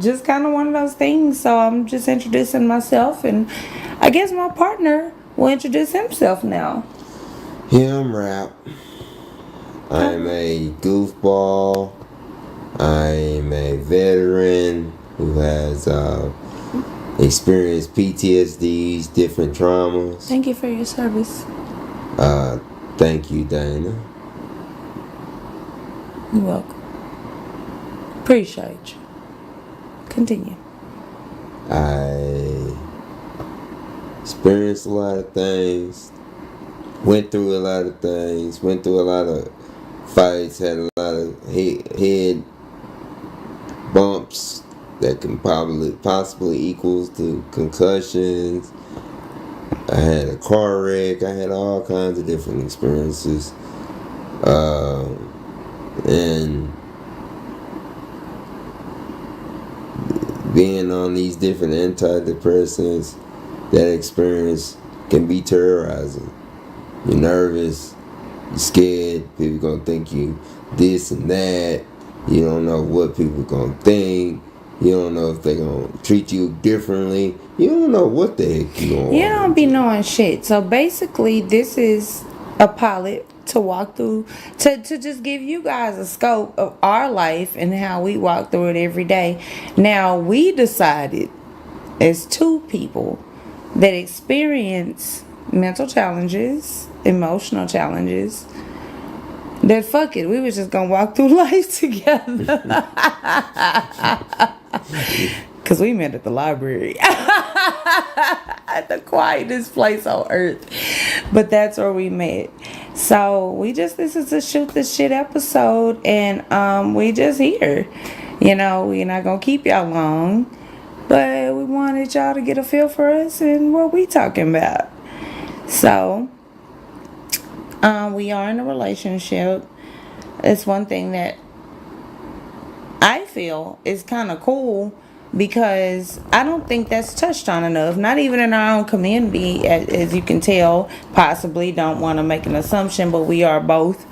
just kind of one of those things. So I'm just introducing myself, and I guess my partner will introduce himself now. Yeah, I'm Rap. I'm a goofball. I'm a veteran who has experienced PTSDs, different traumas. Thank you for your service. Thank you, Dana. You're welcome. Appreciate you. Continue. I experienced a lot of things, went through a lot of things, went through a lot of fights, had a lot of head bumps that can possibly equals to concussions. I had a car wreck. I had all kinds of different experiences. And being on these different antidepressants, that experience can be terrorizing. You're nervous, you're scared, people gonna think you this and that. You don't know what people gonna think. You don't know if they gonna treat you differently. You don't know what the heck you gonna. You don't be knowing shit. So basically, this is a pilot to walk through, to just give you guys a scope of our life and how we walk through it every day. Now, we decided as two people that experience mental challenges, emotional challenges, that fuck it, we was just gonna walk through life together. Because we met at the library. At the quietest place on earth. But that's where we met. So this is a shoot the shit episode, and we just here. You know, we're not gonna keep y'all long, but we wanted y'all to get a feel for us and what we talking about. So we are in a relationship. It's one thing that I feel is kind of cool, because I don't think that's touched on enough, not even in our own community, as you can tell. Possibly, don't want to make an assumption, but we are both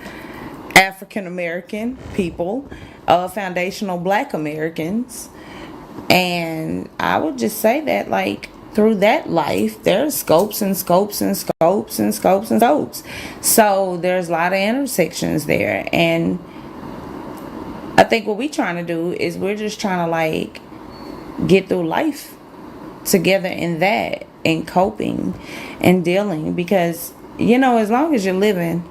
African American people, foundational Black Americans, and I would just say that, like, through that life, there's scopes and scopes and scopes and scopes and scopes. So there's a lot of intersections there, and I think what we're trying to do is we're just trying to, like, get through life together in that, and coping and dealing, because, you know, as long as you're living,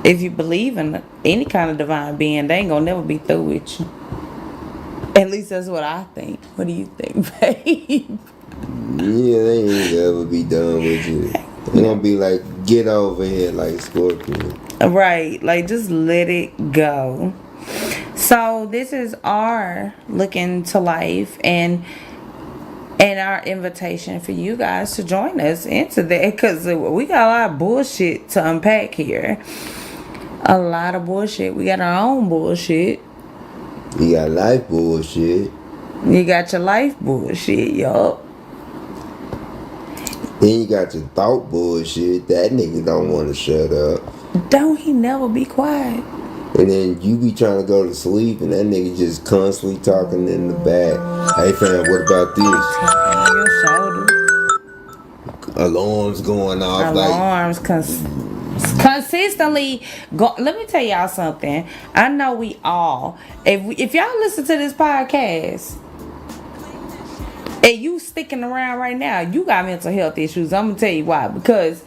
if you believe in any kind of divine being, they ain't gonna never be through with you. At least that's what I think. What do you think, babe? Yeah, they ain't ever be done with you. They gonna be like, get over here, like Scorpion. Right, like, just let it go. So this is our look into life, and our invitation for you guys to join us into that, because we got a lot of bullshit to unpack here. A lot of bullshit. We got our own bullshit. You got life bullshit. You got your life bullshit, yup. Then you got your thought bullshit. That nigga don't want to shut up. Don't he never be quiet? And then you be trying to go to sleep, and that nigga just constantly talking in the back. Hey fam, what about this? On your shoulder. Alarms going off. Alarms consistently go. Let me tell y'all something. I know we all, if y'all listen to this podcast and you sticking around right now, you got mental health issues. I'm gonna tell you why. Because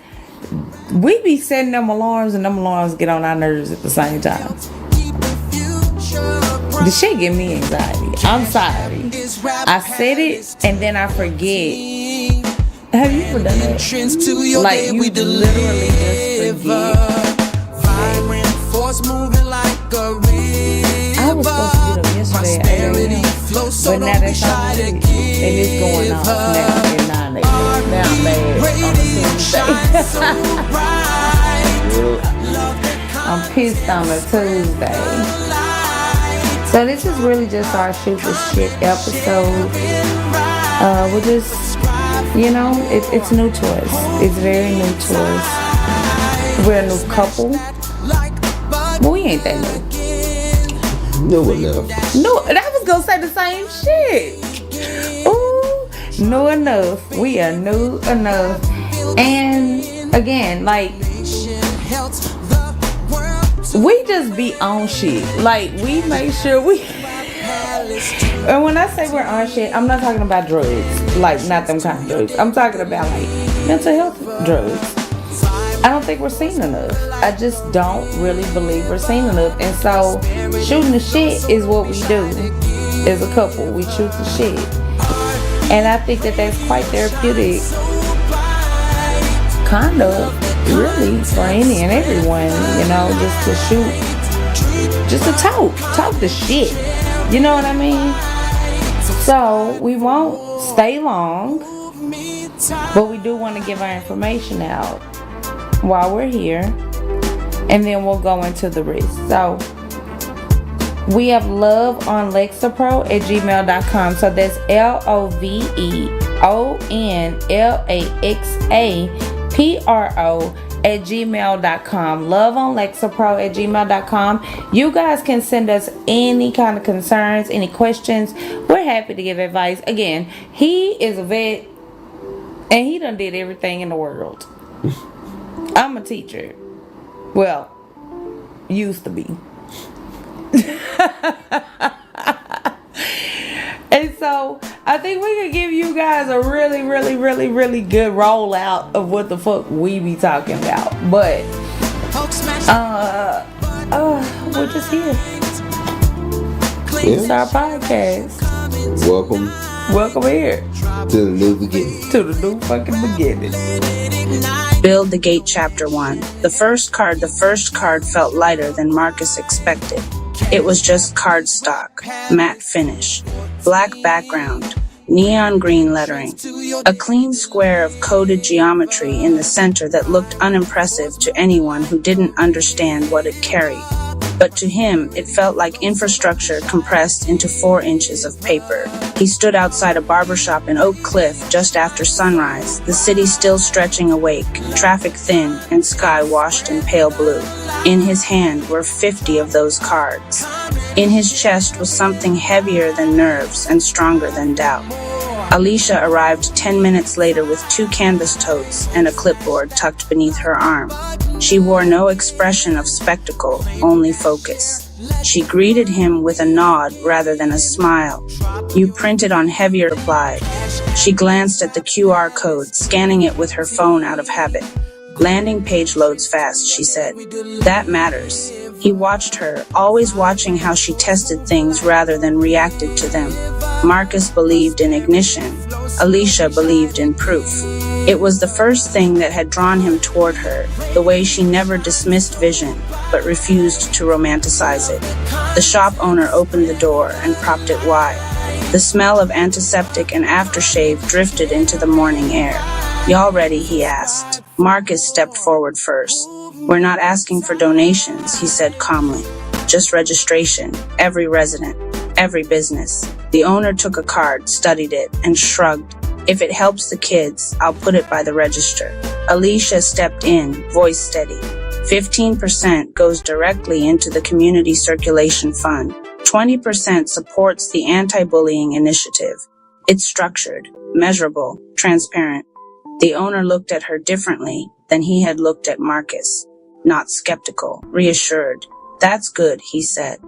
we be setting them alarms, and them alarms get on our nerves at the same time. The shit give me anxiety. I'm sorry. I said it and then I forget. Have you ever done that? Like, you literally just forget. I was supposed to get up yesterday at 8 a.m. But now that's all it is. And it's going off now at 9 a.m. Now I'm mad on a Tuesday. I'm pissed on a Tuesday. So this is really just our shoot the shit episode. We're just, you know, it's new to us. It's very new to us. We're a new couple. But we ain't that new. New enough. No, that was gonna say the same shit. Ooh, new enough. We are new enough. And again, like, we just be on shit. Like, we make sure we. And when I say we're on shit, I'm not talking about drugs. Like, not them kind of drugs. I'm talking about, like, mental health drugs. I don't think we're seen enough. I just don't really believe we're seen enough. And so, shooting the shit is what we do. As a couple, we shoot the shit. And I think that that's quite therapeutic. Kind of, really, for any and everyone, you know, just to shoot, just to talk the shit. You know what I mean? So, we won't stay long, but we do want to give our information out while we're here, and then we'll go into the rest. So, we have loveonlexapro@gmail.com. So that's LOVEONLAXAPRO@gmail.com. Loveonlexapro@gmail.com. You guys can send us any kind of concerns, any questions. We're happy to give advice. Again, he is a vet, and he done did everything in the world. I'm a teacher. Well, used to be. And so I think we could give you guys a really, really, really, really good rollout of what the fuck we be talking about. But we're just here. It's our podcast. Welcome here to the new beginning. To the new fucking beginning. Build the Gate Chapter 1. The first card felt lighter than Marcus expected. It was just cardstock, matte finish, black background, neon green lettering, a clean square of coded geometry in the center that looked unimpressive to anyone who didn't understand what it carried. But to him, it felt like infrastructure compressed into 4 inches of paper. He stood outside a barbershop in Oak Cliff just after sunrise, the city still stretching awake, traffic thin, and sky washed in pale blue. In his hand were 50 of those cards. In his chest was something heavier than nerves and stronger than doubt. Alicia arrived 10 minutes later with 2 canvas totes and a clipboard tucked beneath her arm. She wore no expression of spectacle, only focus. She greeted him with a nod rather than a smile. "You printed on heavier," replied. She glanced at the QR code, scanning it with her phone out of habit. "Landing page loads fast," she said. "That matters." He watched her, always watching how she tested things rather than reacted to them. Marcus believed in ignition. Alicia believed in proof. It was the first thing that had drawn him toward her, the way she never dismissed vision, but refused to romanticize it. The shop owner opened the door and propped it wide. The smell of antiseptic and aftershave drifted into the morning air. "Y'all ready?" he asked. Marcus stepped forward first. "We're not asking for donations," he said calmly. "Just registration. Every resident. Every business." The owner took a card, studied it, and shrugged. "If it helps the kids, I'll put it by the register." Alicia stepped in, voice steady. 15% goes directly into the Community Circulation Fund. 20% supports the Anti-Bullying Initiative. It's structured, measurable, transparent. The owner looked at her differently than he had looked at Marcus. Not skeptical, reassured. "That's good," he said.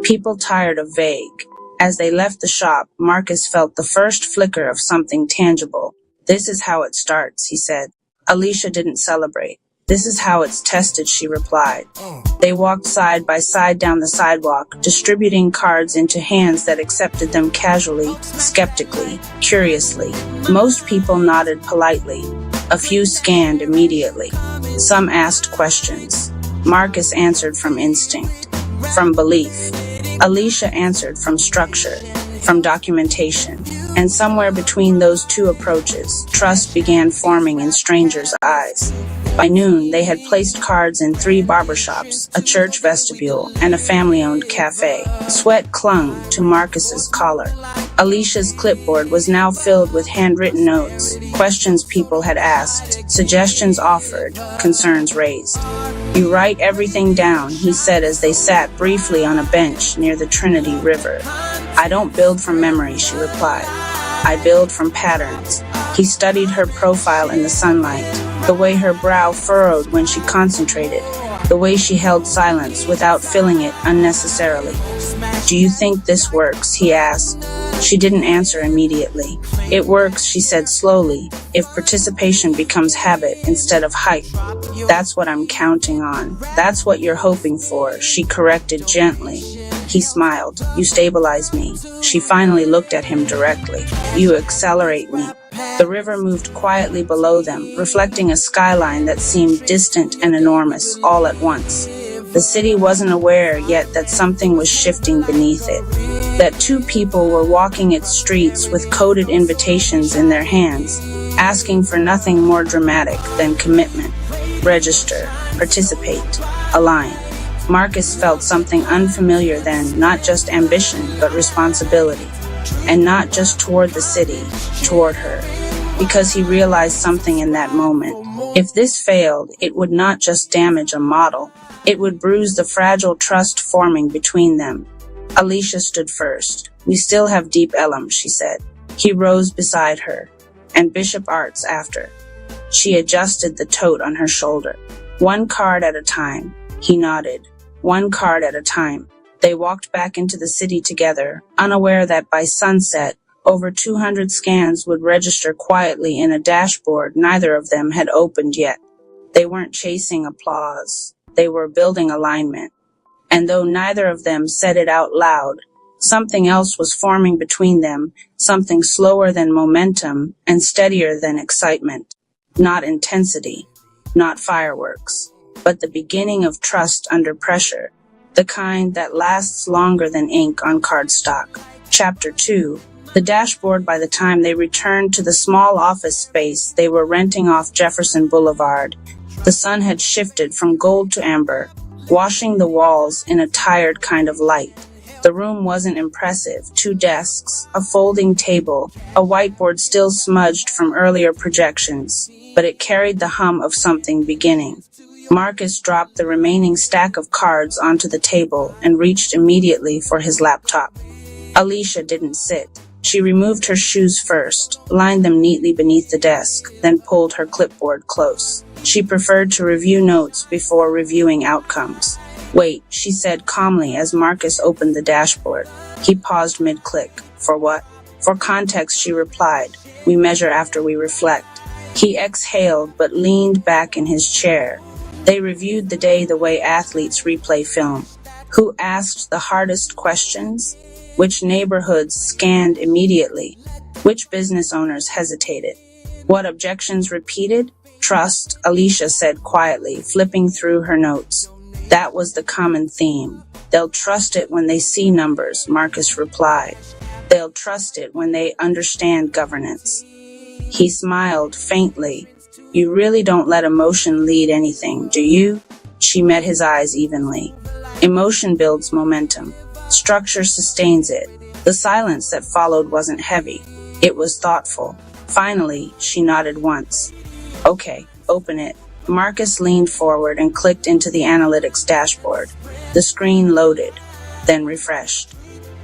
People tired of vague. As they left the shop, Marcus felt the first flicker of something tangible. "This is how it starts," he said. Alicia didn't celebrate. "This is how it's tested," she replied. They walked side by side down the sidewalk, distributing cards into hands that accepted them casually, skeptically, curiously. Most people nodded politely. A few scanned immediately. Some asked questions. Marcus answered from instinct, from belief. Alicia answered from structure, from documentation. And somewhere between those two approaches, trust began forming in strangers' eyes. By noon, they had placed cards in 3 barbershops, a church vestibule, and a family-owned cafe. Sweat clung to Marcus's collar. Alicia's clipboard was now filled with handwritten notes, questions people had asked, suggestions offered, concerns raised. "You write everything down," he said as they sat briefly on a bench near the Trinity River. I don't build from memory, she replied. I build from patterns. He studied her profile in the sunlight, the way her brow furrowed when she concentrated, the way she held silence without filling it unnecessarily. Do you think this works? He asked. She didn't answer immediately. It works, she said slowly, if participation becomes habit instead of hype. That's what I'm counting on. That's what you're hoping for, she corrected gently. He smiled. You stabilize me. She finally looked at him directly. You accelerate me. The river moved quietly below them, reflecting a skyline that seemed distant and enormous all at once. The city wasn't aware yet that something was shifting beneath it, that two people were walking its streets with coded invitations in their hands, asking for nothing more dramatic than commitment. Register, participate, align. Marcus felt something unfamiliar then, not just ambition, but responsibility. And not just toward the city, toward her. Because he realized something in that moment. If this failed, it would not just damage a model. It would bruise the fragile trust forming between them. Alicia stood first. We still have Deep Ellum, she said. He rose beside her. And Bishop Arts after. She adjusted the tote on her shoulder. One card at a time. He nodded. One card at a time. They walked back into the city together, unaware that by sunset, over 200 scans would register quietly in a dashboard neither of them had opened yet. They weren't chasing applause. They were building alignment. And though neither of them said it out loud, something else was forming between them, something slower than momentum and steadier than excitement. Not intensity, not fireworks, but the beginning of trust under pressure, the kind that lasts longer than ink on cardstock. Chapter 2. The dashboard. By the time they returned to the small office space they were renting off Jefferson Boulevard, the sun had shifted from gold to amber, washing the walls in a tired kind of light. The room wasn't impressive. 2 desks, a folding table, a whiteboard still smudged from earlier projections, but it carried the hum of something beginning. Marcus dropped the remaining stack of cards onto the table and reached immediately for his laptop. Alicia didn't sit. She removed her shoes first, lined them neatly beneath the desk, then pulled her clipboard close. She preferred to review notes before reviewing outcomes. Wait, she said calmly as Marcus opened the dashboard. He paused mid-click. For what? For context, she replied. We measure after we reflect. He exhaled but leaned back in his chair. They reviewed the day the way athletes replay film. Who asked the hardest questions? Which neighborhoods scanned immediately? Which business owners hesitated? What objections repeated? Trust, Alicia said quietly, flipping through her notes. That was the common theme. They'll trust it when they see numbers, Marcus replied. They'll trust it when they understand governance. He smiled faintly. You really don't let emotion lead anything, do you? She met his eyes evenly. Emotion builds momentum. Structure sustains it. The silence that followed wasn't heavy. It was thoughtful. Finally, she nodded once. Okay, open it. Marcus leaned forward and clicked into the analytics dashboard. The screen loaded, then refreshed,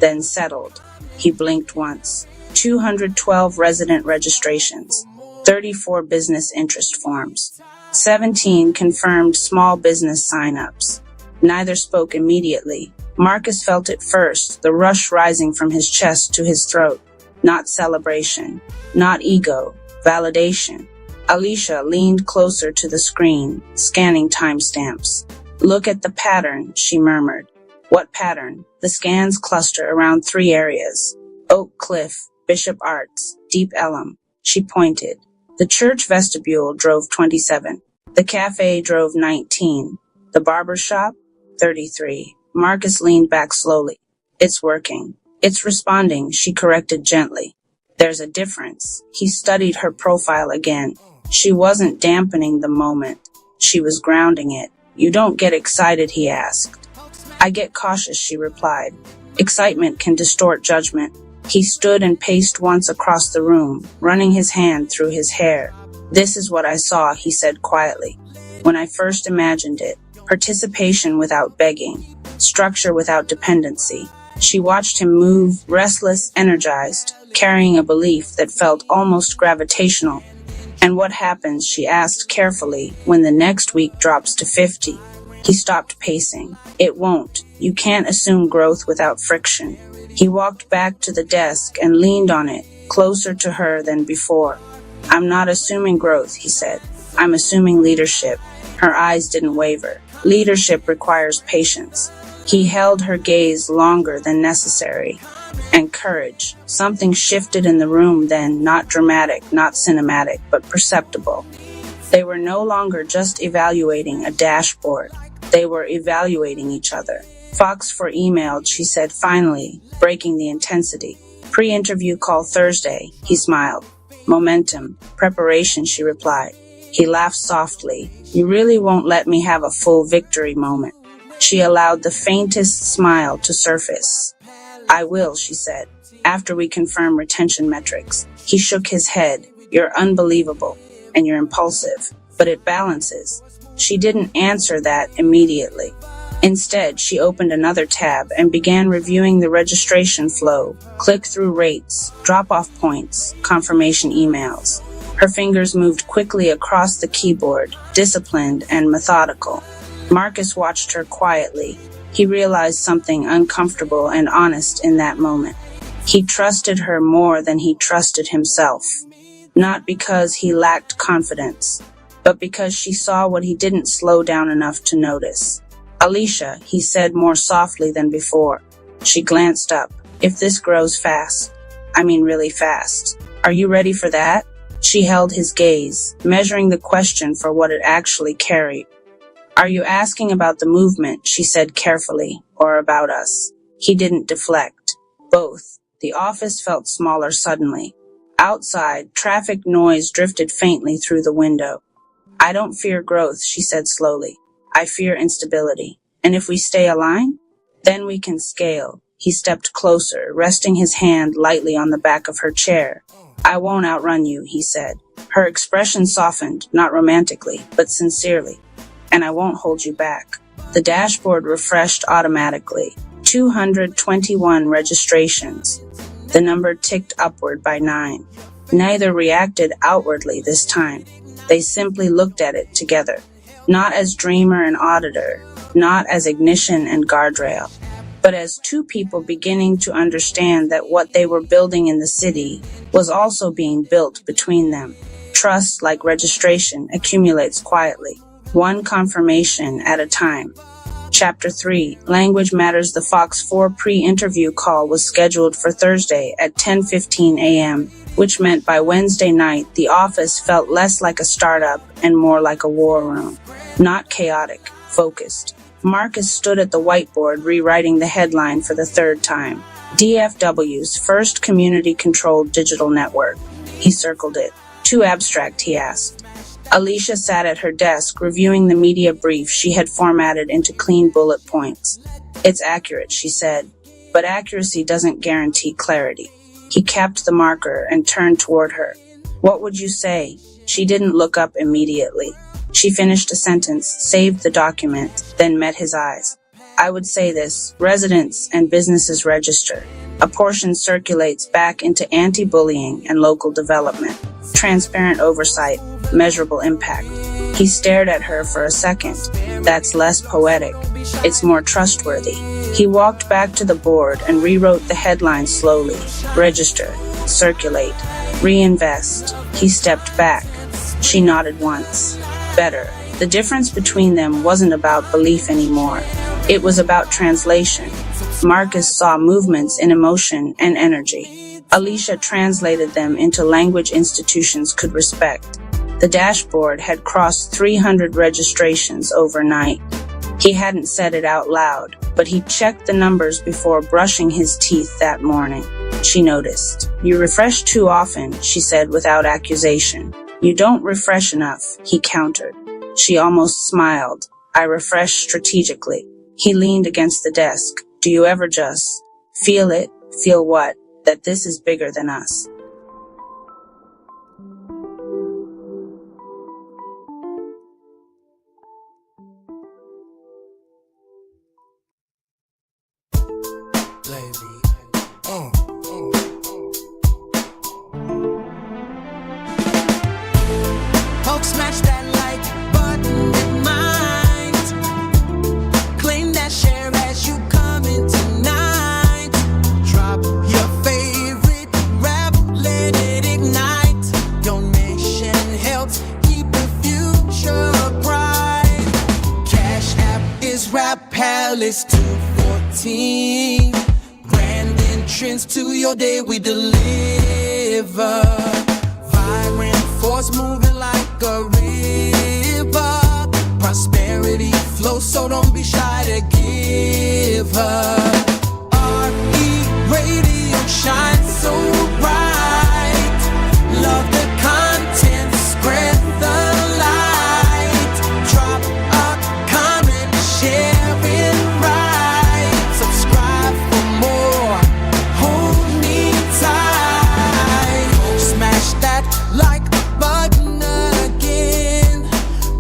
then settled. He blinked once. 212 resident registrations, 34 business interest forms, 17 confirmed small business sign-ups. Neither spoke immediately. Marcus felt it first, the rush rising from his chest to his throat. Not celebration, not ego, validation. Alicia leaned closer to the screen, scanning timestamps. Look at the pattern, she murmured. What pattern? The scans cluster around 3 areas. Oak Cliff, Bishop Arts, Deep Ellum. She pointed. The church vestibule drove 27. The cafe drove 19. The barber shop, 33. Marcus leaned back slowly. It's working. It's responding, she corrected gently. There's a difference. He studied her profile again. She wasn't dampening the moment. She was grounding it. You don't get excited, he asked. I get cautious, she replied. Excitement can distort judgment. He stood and paced once across the room, running his hand through his hair. This is what I saw, he said quietly. When I first imagined it, participation without begging, structure without dependency. She watched him move, restless, energized, carrying a belief that felt almost gravitational. And what happens, she asked carefully, when the next week drops to 50? He stopped pacing. It won't. You can't assume growth without friction. He walked back to the desk and leaned on it, closer to her than before. I'm not assuming growth, he said. I'm assuming leadership. Her eyes didn't waver. Leadership requires patience. He held her gaze longer than necessary. And courage. Something shifted in the room then, not dramatic, not cinematic, but perceptible. They were no longer just evaluating a dashboard. They were evaluating each other. Fox for emailed, she said finally, breaking the intensity. Pre-interview call Thursday, he smiled. Momentum, preparation, she replied. He laughed softly. You really won't let me have a full victory moment. She allowed the faintest smile to surface. I will, she said, after we confirm retention metrics. He shook his head. You're unbelievable, and you're impulsive, but it balances. She didn't answer that immediately. Instead, she opened another tab and began reviewing the registration flow, click-through rates, drop-off points, confirmation emails. Her fingers moved quickly across the keyboard, disciplined and methodical. Marcus watched her quietly. He realized something uncomfortable and honest in that moment. He trusted her more than he trusted himself. Not because he lacked confidence, but because she saw what he didn't slow down enough to notice. Alicia, he said more softly than before. She glanced up. If this grows fast, I mean really fast, are you ready for that? She held his gaze, measuring the question for what it actually carried. Are you asking about the movement, she said carefully, or about us? He didn't deflect. Both. The office felt smaller suddenly. Outside, traffic noise drifted faintly through the window. I don't fear growth, she said slowly. I fear instability. And if we stay aligned, then we can scale. He stepped closer, resting his hand lightly on the back of her chair. I won't outrun you, he said. Her expression softened, not romantically, but sincerely. And I won't hold you back. The dashboard refreshed automatically. 221 registrations. The number ticked upward by 9. Neither reacted outwardly this time. They simply looked at it together. Not as dreamer and auditor, not as ignition and guardrail, but as two people beginning to understand that what they were building in the city was also being built between them. Trust, like registration, accumulates quietly, one confirmation at a time. Chapter 3, Language Matters. The Fox 4 pre-interview call was scheduled for Thursday at 10:15 a.m., which meant by Wednesday night, the office felt less like a startup and more like a war room. Not chaotic, focused. Marcus stood at the whiteboard rewriting the headline for the third time. DFW's first community-controlled digital network. He circled it. Too abstract, he asked. Alicia sat at her desk reviewing the media brief she had formatted into clean bullet points. It's accurate, she said, but accuracy doesn't guarantee clarity. He capped the marker and turned toward her. What would you say? She didn't look up immediately. She finished a sentence, saved the document, then met his eyes. I would say this: residents and businesses register. A portion circulates back into anti-bullying and local development. Transparent oversight, measurable impact. He stared at her for a second. That's less poetic. It's more trustworthy. He walked back to the board and rewrote the headline slowly. Register, circulate, reinvest. He stepped back. She nodded once. Better. The difference between them wasn't about belief anymore. It was about translation. Marcus saw movements in emotion and energy. Alicia translated them into language institutions could respect. The dashboard had crossed 300 registrations overnight. He hadn't said it out loud, but he checked the numbers before brushing his teeth that morning. She noticed. You refresh too often, she said without accusation. You don't refresh enough, he countered. She almost smiled. I refresh strategically. He leaned against the desk. Do you ever just feel it? Feel what? That this is bigger than us. Blaze. Rap Palace 214. Grand entrance to your day, we deliver. Vibrant force moving like a river. Prosperity flows, so don't be shy to give her. RE Radio shines so bright. Love the content, spread the light. Drop a comment, share it right. Subscribe for more, hold me tight. Smash that like button again.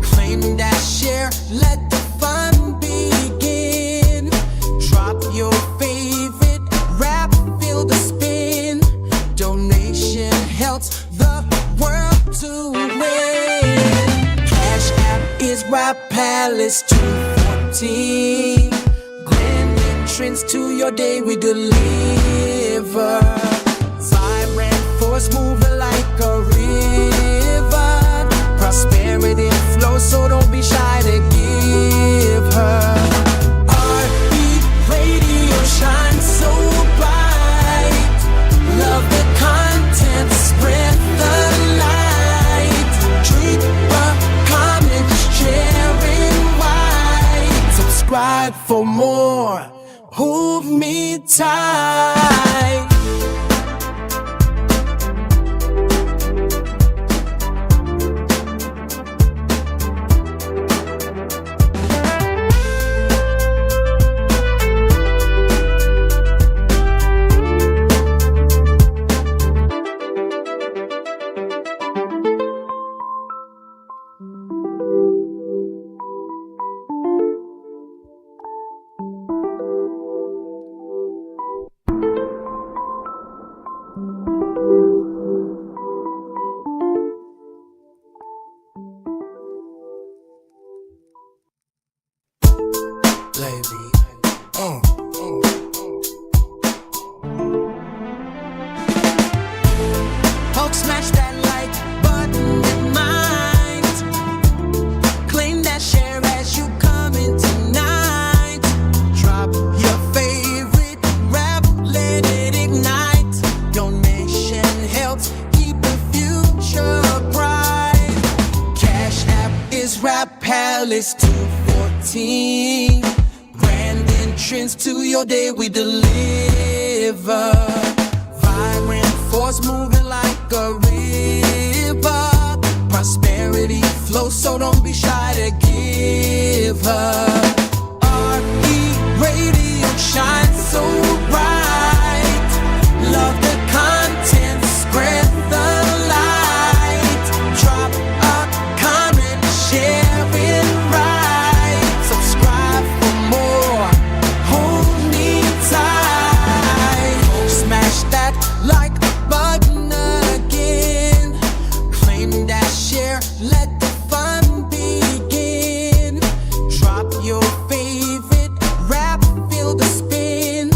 Claim that share, let the fun begin. Drop your favorite rap, feel the spin. Donation helps the world to win. Cash App is Rap Palace 214. Grand entrance to your day, we deliver. Vibrant force moving like a river. Prosperity flows, so don't be shy to give her. RE Radio shines so bright. Love the content, spread the light. Treat the comments, sharing white. Subscribe for more, hold me tight. Lady, Folks, smash that like button with mind. Claim that share as you come in tonight. Drop your favorite rap, let it ignite. Donation helps keep the future bright. Cash App is Rap Palace 214. Grand entrance to your day, we deliver. Vibrant force moving like a river. Prosperity flows, so don't be shy to give her. RE Radio shines so bright. Love the content, spread the light. Drop a comment, share it right. Subscribe for more, hold me tight. Smash that like button again. Claim that share, let the fun begin. Drop your favorite rap, feel the spin.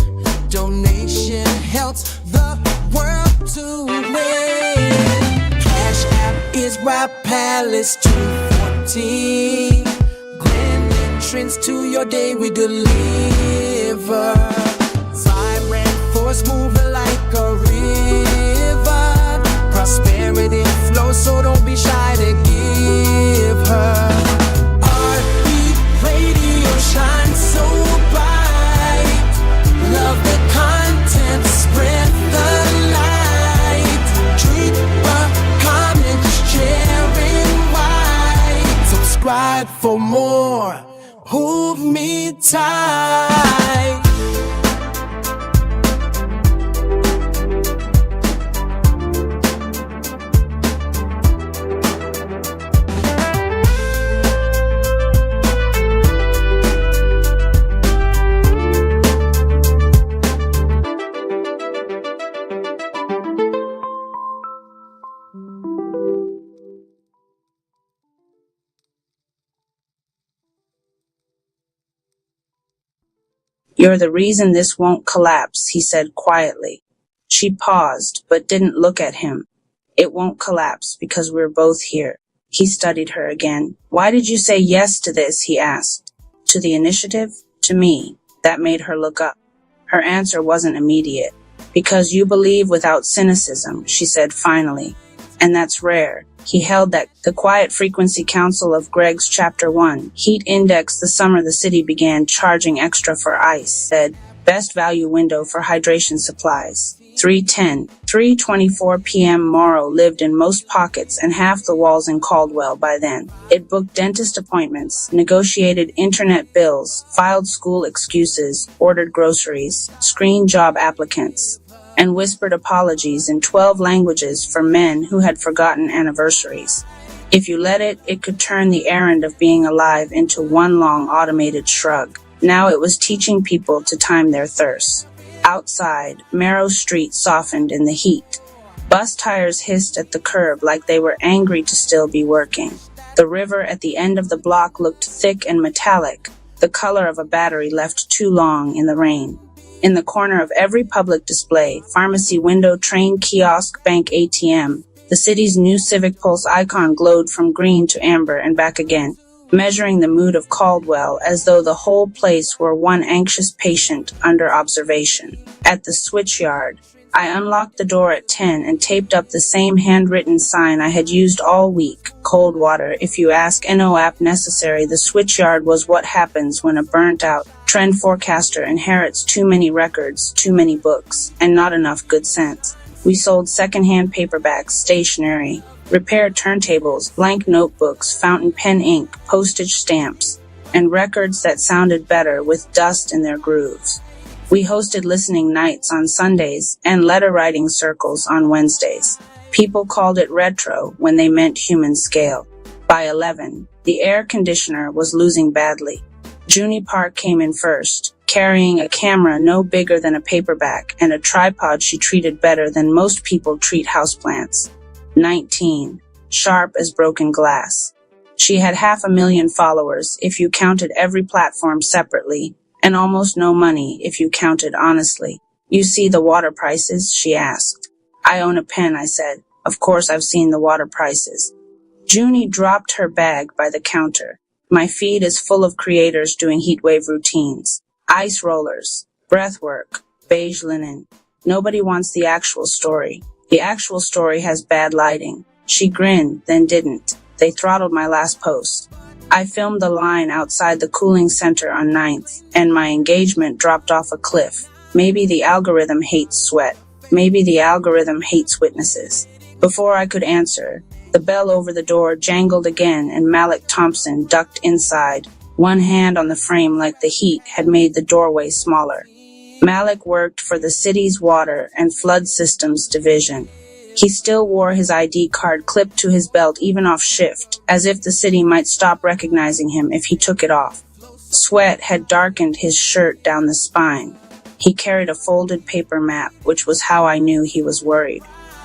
Donation helps the world to win. Cash App is Rap Palace 214. Grand entrance to your day, we deliver. Vibrant force moving like a river. Prosperity flows, so don't be shy to give her. RE Radio shines so bright. Love the content, spread the light. Treat the comments, sharing white. Subscribe for more, hold me tight. "You're the reason this won't collapse," he said quietly. She paused, but didn't look at him. "It won't collapse because we're both here." He studied her again. "Why did you say yes to this?" he asked. "To the initiative? to me. That made her look up. Her answer wasn't immediate. Because you believe without cynicism, she said finally. And that's rare. He held that the Quiet Frequency Council of Greg's Chapter 1, Heat Index the summer the city began charging extra for ice, said, best value window for hydration supplies. 3:10, 3:24 p.m. Morrow lived in most pockets and half the walls in Caldwell by then. It booked dentist appointments, negotiated internet bills, filed school excuses, ordered groceries, screened job applicants, and whispered apologies in 12 languages for men who had forgotten anniversaries. If you let it, it could turn the errand of being alive into one long automated shrug. Now it was teaching people to time their thirst. Outside, Marrow Street softened in the heat. Bus tires hissed at the curb like they were angry to still be working. The river at the end of the block looked thick and metallic, the color of a battery left too long in the rain. In the corner of every public display, pharmacy window, train kiosk, bank ATM, the city's new Civic Pulse icon glowed from green to amber and back again, measuring the mood of Caldwell as though the whole place were one anxious patient under observation. At the switchyard, I unlocked the door at 10 and taped up the same handwritten sign I had used all week. Cold water, if you ask, no app necessary. The switchyard was what happens when a burnt-out trend forecaster inherits too many records, too many books, and not enough good sense. We sold second-hand paperbacks, stationery, repaired turntables, blank notebooks, fountain pen ink, postage stamps, and records that sounded better with dust in their grooves. We hosted listening nights on Sundays and letter-writing circles on Wednesdays. People called it retro when they meant human scale. By 11, the air conditioner was losing badly. Junie Park came in first, carrying a camera no bigger than a paperback and a tripod she treated better than most people treat houseplants. 19, sharp as broken glass. She had 500,000 followers if you counted every platform separately, and almost no money if you counted honestly. You see the water prices? She asked. I own a pen, I said. Of course I've seen the water prices. Junie dropped her bag by the counter. My feed is full of creators doing heatwave routines. Ice rollers, breathwork, beige linen. Nobody wants the actual story. The actual story has bad lighting. She grinned, then didn't. They throttled my last post. I filmed the line outside the cooling center on 9th, and my engagement dropped off a cliff. Maybe the algorithm hates sweat. Maybe the algorithm hates witnesses. Before I could answer, the bell over the door jangled again and Malik Thompson ducked inside, one hand on the frame like the heat had made the doorway smaller. Malik worked for the city's water and flood systems division. He still wore his ID card clipped to his belt even off shift, as if the city might stop recognizing him if he took it off. Sweat had darkened his shirt down the spine. He carried a folded paper map, which was how I knew he was worried.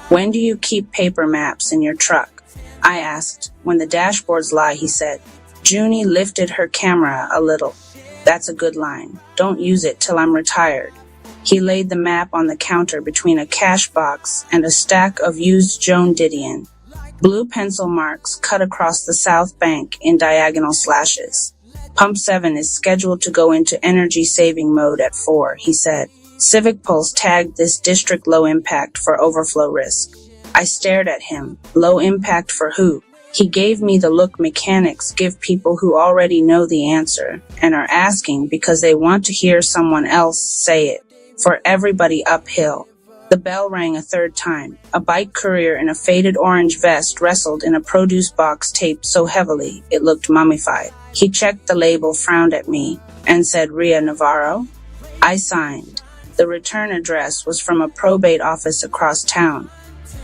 When do you keep paper maps in your truck? I asked. When the dashboards lie, he said. Junie lifted her camera a little. That's a good line. Don't use it till I'm retired. He laid the map on the counter between a cash box and a stack of used Joan Didion. Blue pencil marks cut across the south bank in diagonal slashes. Pump 7 is scheduled to go into energy-saving mode at 4, he said. Civic Pulse tagged this district low impact for overflow risk. I stared at him. Low impact for who? He gave me the look mechanics give people who already know the answer and are asking because they want to hear someone else say it. For everybody uphill. The bell rang a third time. A bike courier in a faded orange vest wrestled in a produce box taped so heavily it looked mummified. He checked the label, frowned at me, and said, Ria Navarro? I signed. The return address was from a probate office across town.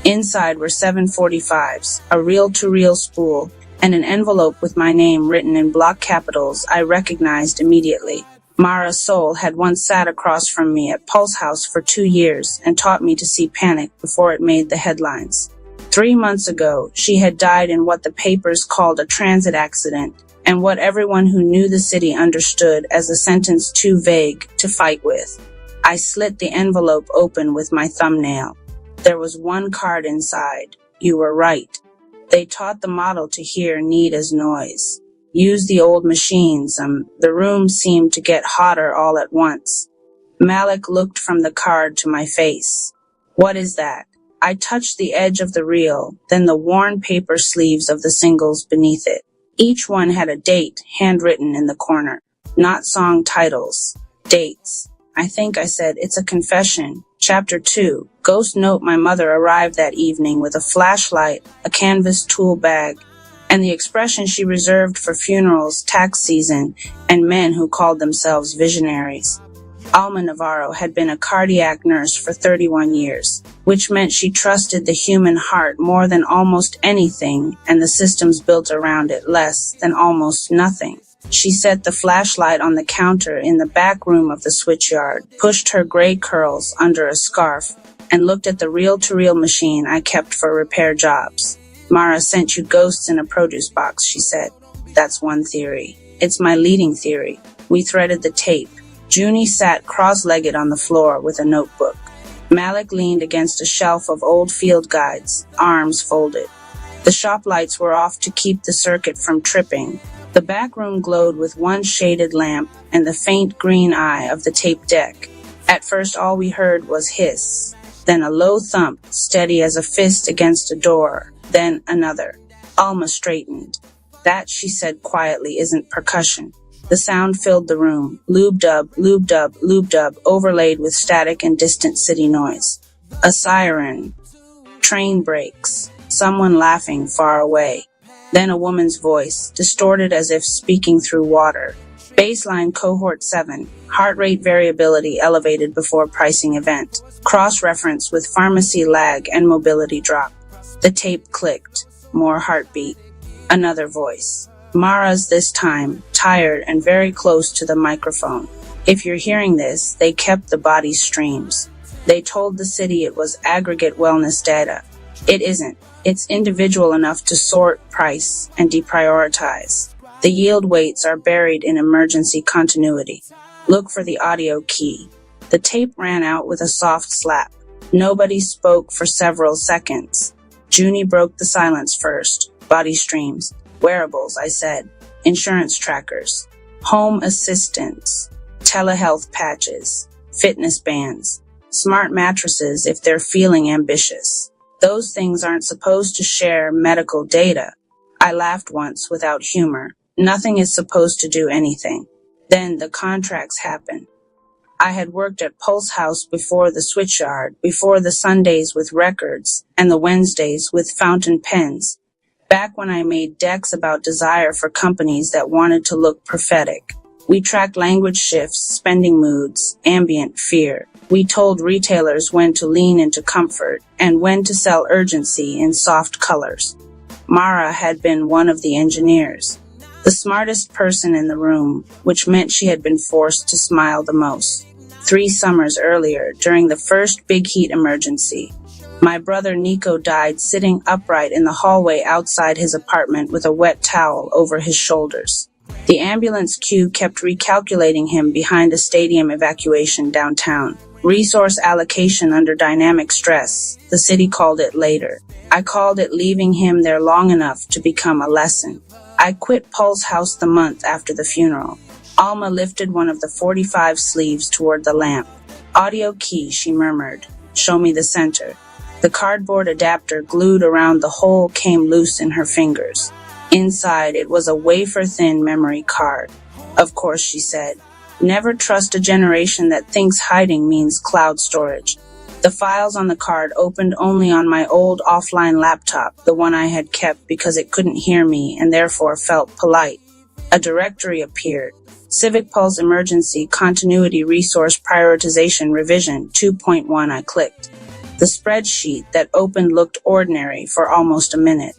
Inside were 745s, a reel-to-reel spool, and an envelope with my name written in block capitals I recognized immediately. Mara Soul had once sat across from me at Pulse House for 2 years and taught me to see panic before it made the headlines. 3 months ago, she had died in what the papers called a transit accident and what everyone who knew the city understood as a sentence too vague to fight with. I slit the envelope open with my thumbnail. There was one card inside. You were right. They taught the model to hear need as noise. Use the old machines. The room seemed to get hotter all at once. Malik looked from the card to my face. What is that? I touched the edge of the reel, then the worn paper sleeves of the singles beneath it. Each one had a date handwritten in the corner. Not song titles. Dates. I think I said, it's a confession. Chapter 2. Ghost note: my mother arrived that evening with a flashlight, a canvas tool bag, and the expression she reserved for funerals, tax season, and men who called themselves visionaries. Alma Navarro had been a cardiac nurse for 31 years, which meant she trusted the human heart more than almost anything and the systems built around it less than almost nothing. She set the flashlight on the counter in the back room of the switchyard, pushed her gray curls under a scarf, and looked at the reel-to-reel machine I kept for repair jobs. Mara sent you ghosts in a produce box, she said. That's one theory. It's my leading theory. We threaded the tape. Junie sat cross-legged on the floor with a notebook. Malik leaned against a shelf of old field guides, arms folded. The shop lights were off to keep the circuit from tripping. The back room glowed with one shaded lamp and the faint green eye of the tape deck. At first all we heard was hiss, then a low thump, steady as a fist against a door, then another. Alma straightened. That, she said quietly, isn't percussion. The sound filled the room, lube-dub, lube-dub, lube-dub, overlaid with static and distant city noise. A siren. Train brakes. Someone laughing far away. Then a woman's voice, distorted as if speaking through water. Baseline cohort 7. Heart rate variability elevated before pricing event. Cross-reference with pharmacy lag and mobility drop. The tape clicked. More heartbeat. Another voice. Mara's this time, tired and very close to the microphone. If you're hearing this, they kept the body streams. They told the city it was aggregate wellness data. It isn't. It's individual enough to sort, price, and deprioritize. The yield weights are buried in emergency continuity. Look for the audio key. The tape ran out with a soft slap. Nobody spoke for several seconds. Junie broke the silence first. Body streams. Wearables, I said. Insurance trackers. Home assistants. Telehealth patches. Fitness bands. Smart mattresses if they're feeling ambitious. Those things aren't supposed to share medical data. I laughed once without humor. Nothing is supposed to do anything. Then the contracts happen. I had worked at Pulse House before the switchyard, before the Sundays with records, and the Wednesdays with fountain pens. Back when I made decks about desire for companies that wanted to look prophetic. We tracked language shifts, spending moods, ambient fear. We told retailers when to lean into comfort and when to sell urgency in soft colors. Mara had been one of the engineers, the smartest person in the room, which meant she had been forced to smile the most. 3 summers earlier, during the first big heat emergency, my brother Nico died sitting upright in the hallway outside his apartment with a wet towel over his shoulders. The ambulance queue kept recalculating him behind a stadium evacuation downtown. Resource allocation under dynamic stress, the city called it later. I called it leaving him there long enough to become a lesson. I quit Pulse House the month after the funeral. Alma lifted one of the 45 sleeves toward the lamp. Audio key, she murmured. Show me the center. The cardboard adapter glued around the hole came loose in her fingers. Inside, it was a wafer-thin memory card. Of course, she said. Never trust a generation that thinks hiding means cloud storage. The files on the card opened only on my old offline laptop, the one I had kept because it couldn't hear me and therefore felt polite. A directory appeared. Civic Pulse Emergency Continuity Resource Prioritization Revision 2.1. I clicked. The spreadsheet that opened looked ordinary for almost a minute.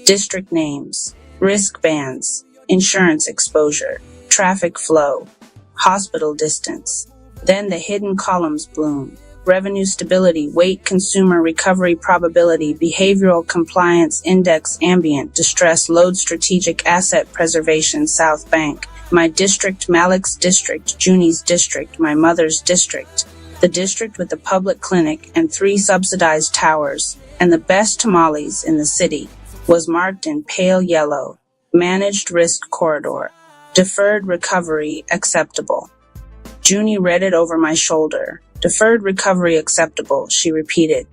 District names, risk bands, insurance exposure, traffic flow, hospital distance. Then the hidden columns bloom. Revenue stability, weight, consumer recovery probability, behavioral compliance index, ambient distress, load, strategic asset preservation, South Bank. My district, Malik's district, Junie's district, my mother's district. The district with the public clinic and 3 subsidized towers, and the best tamales in the city, was marked in pale yellow. Managed risk corridor. Deferred recovery acceptable. Junie read it over my shoulder. Deferred recovery acceptable, she repeated.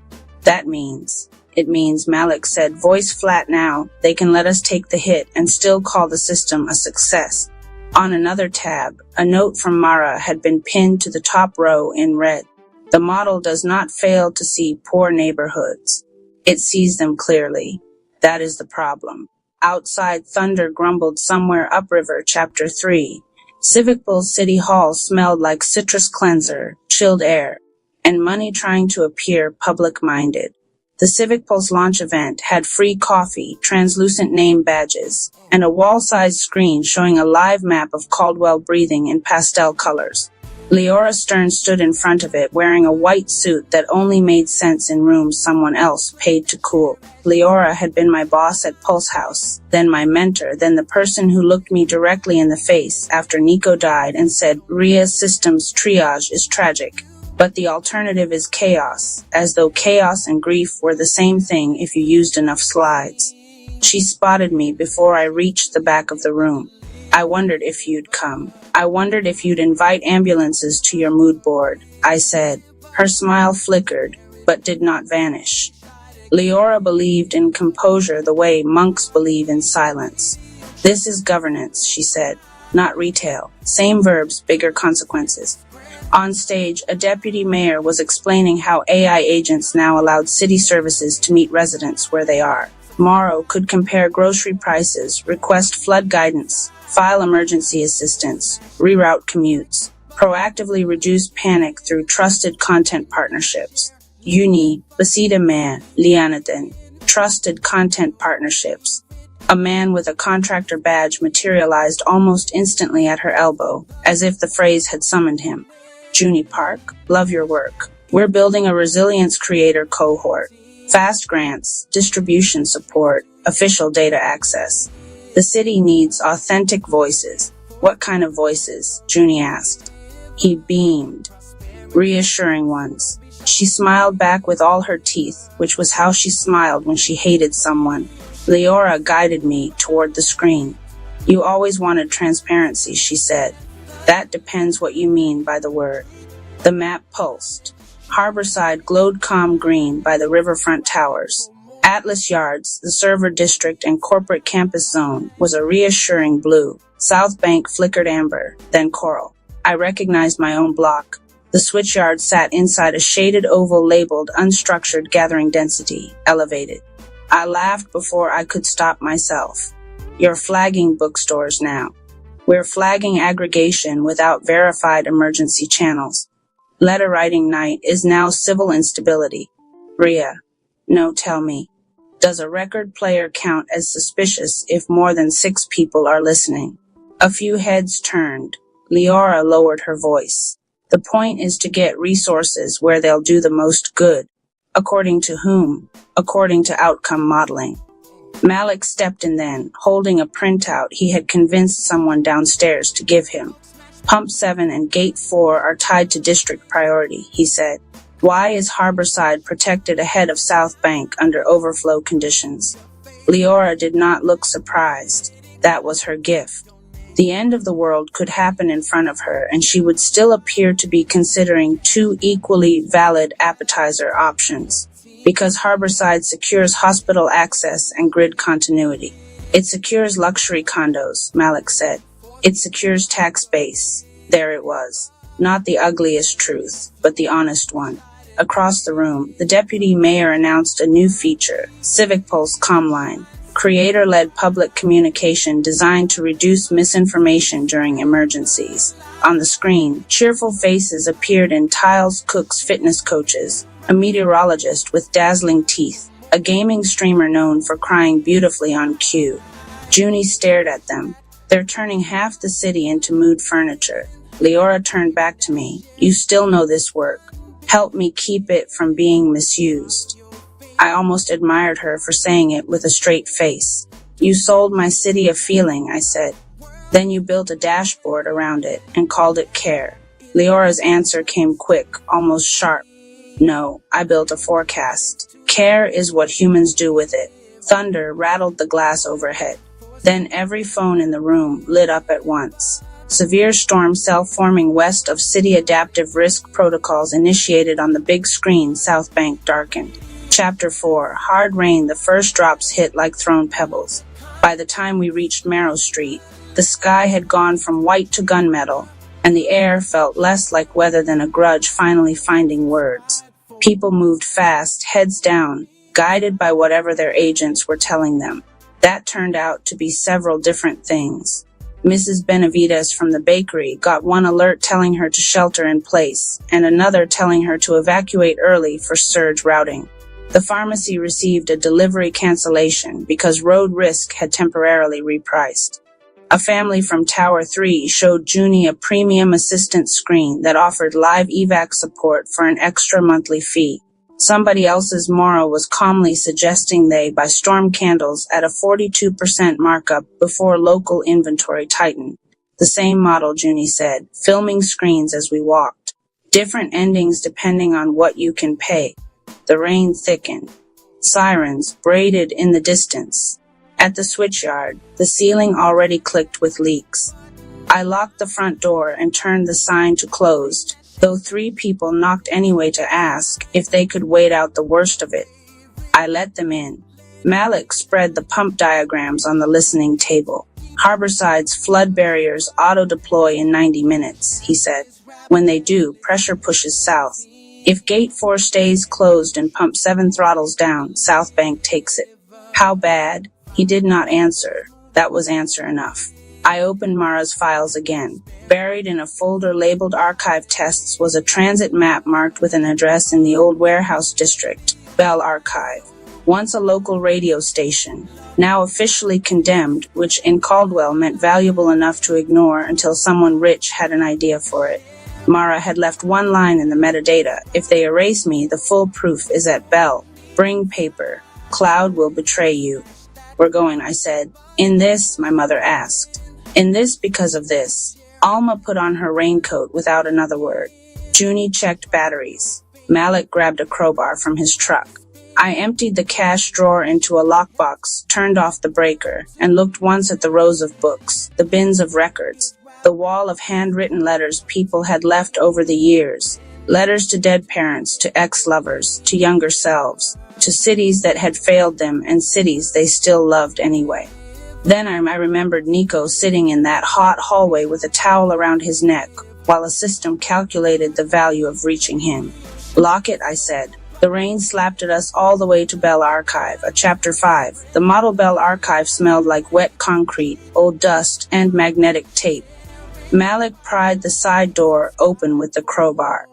That means. It means, Malik said, voice flat now, they can let us take the hit and still call the system a success. On another tab, a note from Mara had been pinned to the top row in red. The model does not fail to see poor neighborhoods. It sees them clearly. That is the problem. Outside, thunder grumbled somewhere upriver, Chapter 3. Civicville City Hall smelled like citrus cleanser, chilled air, and money trying to appear public-minded. The Civic Pulse launch event had free coffee, translucent name badges, and a wall-sized screen showing a live map of Caldwell breathing in pastel colors. Leora Stern stood in front of it, wearing a white suit that only made sense in rooms someone else paid to cool. Leora had been my boss at Pulse House, then my mentor, then the person who looked me directly in the face after Nico died and said, Rhea Systems triage is tragic. But the alternative is chaos, as though chaos and grief were the same thing if you used enough slides. She spotted me before I reached the back of the room. I wondered if you'd come. I wondered if you'd invite ambulances to your mood board, I said. Her smile flickered, but did not vanish. Leora believed in composure the way monks believe in silence. This is governance, she said, not retail. Same verbs, bigger consequences. On stage, a deputy mayor was explaining how AI agents now allowed city services to meet residents where they are. Morrow could compare grocery prices, request flood guidance, file emergency assistance, reroute commutes, proactively reduce panic through trusted content partnerships. Uni, Basida Man, Lianaden, trusted content partnerships. A man with a contractor badge materialized almost instantly at her elbow, as if the phrase had summoned him. Junie Park, love your work. We're building a resilience creator cohort. Fast grants, distribution support, official data access. The city needs authentic voices. What kind of voices? Junie asked. He beamed. Reassuring ones. She smiled back with all her teeth, which was how she smiled when she hated someone. Leora guided me toward the screen. You always wanted transparency, she said. That depends what you mean by the word. The map pulsed. Harborside glowed calm green by the riverfront towers. Atlas Yards, the server district and corporate campus zone, was a reassuring blue. South Bank flickered amber, then coral. I recognized my own block. The switchyard sat inside a shaded oval labeled unstructured gathering density, elevated. I laughed before I could stop myself. You're flagging bookstores now. We're flagging aggregation without verified emergency channels. Letter writing night is now civil instability. Rhea, no, tell me. Does a record player count as suspicious if more than 6 people are listening? A few heads turned. Leora lowered her voice. The point is to get resources where they'll do the most good. According to whom? According to outcome modeling. Malik stepped in then, holding a printout he had convinced someone downstairs to give him. Pump 7 and Gate 4 are tied to district priority, he said. Why is Harborside protected ahead of South Bank under overflow conditions? Leora did not look surprised. That was her gift. The end of the world could happen in front of her, and she would still appear to be considering 2 equally valid appetizer options. Because Harborside secures hospital access and grid continuity. It secures luxury condos, Malik said. It secures tax base. There it was. Not the ugliest truth, but the honest one. Across the room, the deputy mayor announced a new feature, Civic Pulse Comline, creator-led public communication designed to reduce misinformation during emergencies. On the screen, cheerful faces appeared in Tiles Cook's fitness coaches, a meteorologist with dazzling teeth, a gaming streamer known for crying beautifully on cue. Junie stared at them. They're turning half the city into mood furniture. Leora turned back to me. You still know this work. Help me keep it from being misused. I almost admired her for saying it with a straight face. You sold my city a feeling, I said. Then you built a dashboard around it and called it care. Leora's answer came quick, almost sharp. No, I built a forecast. Care is what humans do with it. Thunder rattled the glass overhead. Then every phone in the room lit up at once. Severe storm cell forming west of city. Adaptive risk protocols initiated on the big screen. South Bank darkened. Chapter 4. Hard rain. The first drops hit like thrown pebbles. By the time we reached Marrow Street, the sky had gone from white to gunmetal, and the air felt less like weather than a grudge finally finding words. People moved fast, heads down, guided by whatever their agents were telling them. That turned out to be several different things. Mrs. Benavides from the bakery got one alert telling her to shelter in place, and another telling her to evacuate early for surge routing. The pharmacy received a delivery cancellation because road risk had temporarily repriced. A family from Tower 3 showed Junie a premium assistance screen that offered live evac support for an extra monthly fee. Somebody else's Mora was calmly suggesting they buy storm candles at a 42% markup before local inventory tightened. The same model, Junie said, filming screens as we walked. Different endings depending on what you can pay. The rain thickened. Sirens braided in the distance. At the switchyard, the ceiling already clicked with leaks. I locked the front door and turned the sign to closed, though 3 people knocked anyway to ask if they could wait out the worst of it. I let them in. Malik spread the pump diagrams on the listening table. Harborside's flood barriers auto-deploy in 90 minutes, he said. When they do, pressure pushes south. If Gate 4 stays closed and Pump 7 throttles down, South Bank takes it. How bad? He did not answer. That was answer enough. I opened Mara's files again. Buried in a folder labeled Archive Tests was a transit map marked with an address in the old warehouse district, Bell Archive. Once a local radio station, now officially condemned, which in Caldwell meant valuable enough to ignore until someone rich had an idea for it. Mara had left one line in the metadata. If they erase me, the full proof is at Bell. Bring paper. Cloud will betray you. We're going, I said. In this, my mother asked. In this because of this. Alma put on her raincoat without another word. Junie checked batteries. Malik grabbed a crowbar from his truck. I emptied the cash drawer into a lockbox, turned off the breaker, and looked once at the rows of books, the bins of records, the wall of handwritten letters people had left over the years. Letters to dead parents, to ex-lovers, to younger selves, to cities that had failed them and cities they still loved anyway. Then I remembered Nico sitting in that hot hallway with a towel around his neck, while a system calculated the value of reaching him. Lock it, I said. The rain slapped at us all the way to Bell Archive, Chapter 5. The model Bell Archive smelled like wet concrete, old dust, and magnetic tape. Malik pried the side door open with the crowbar.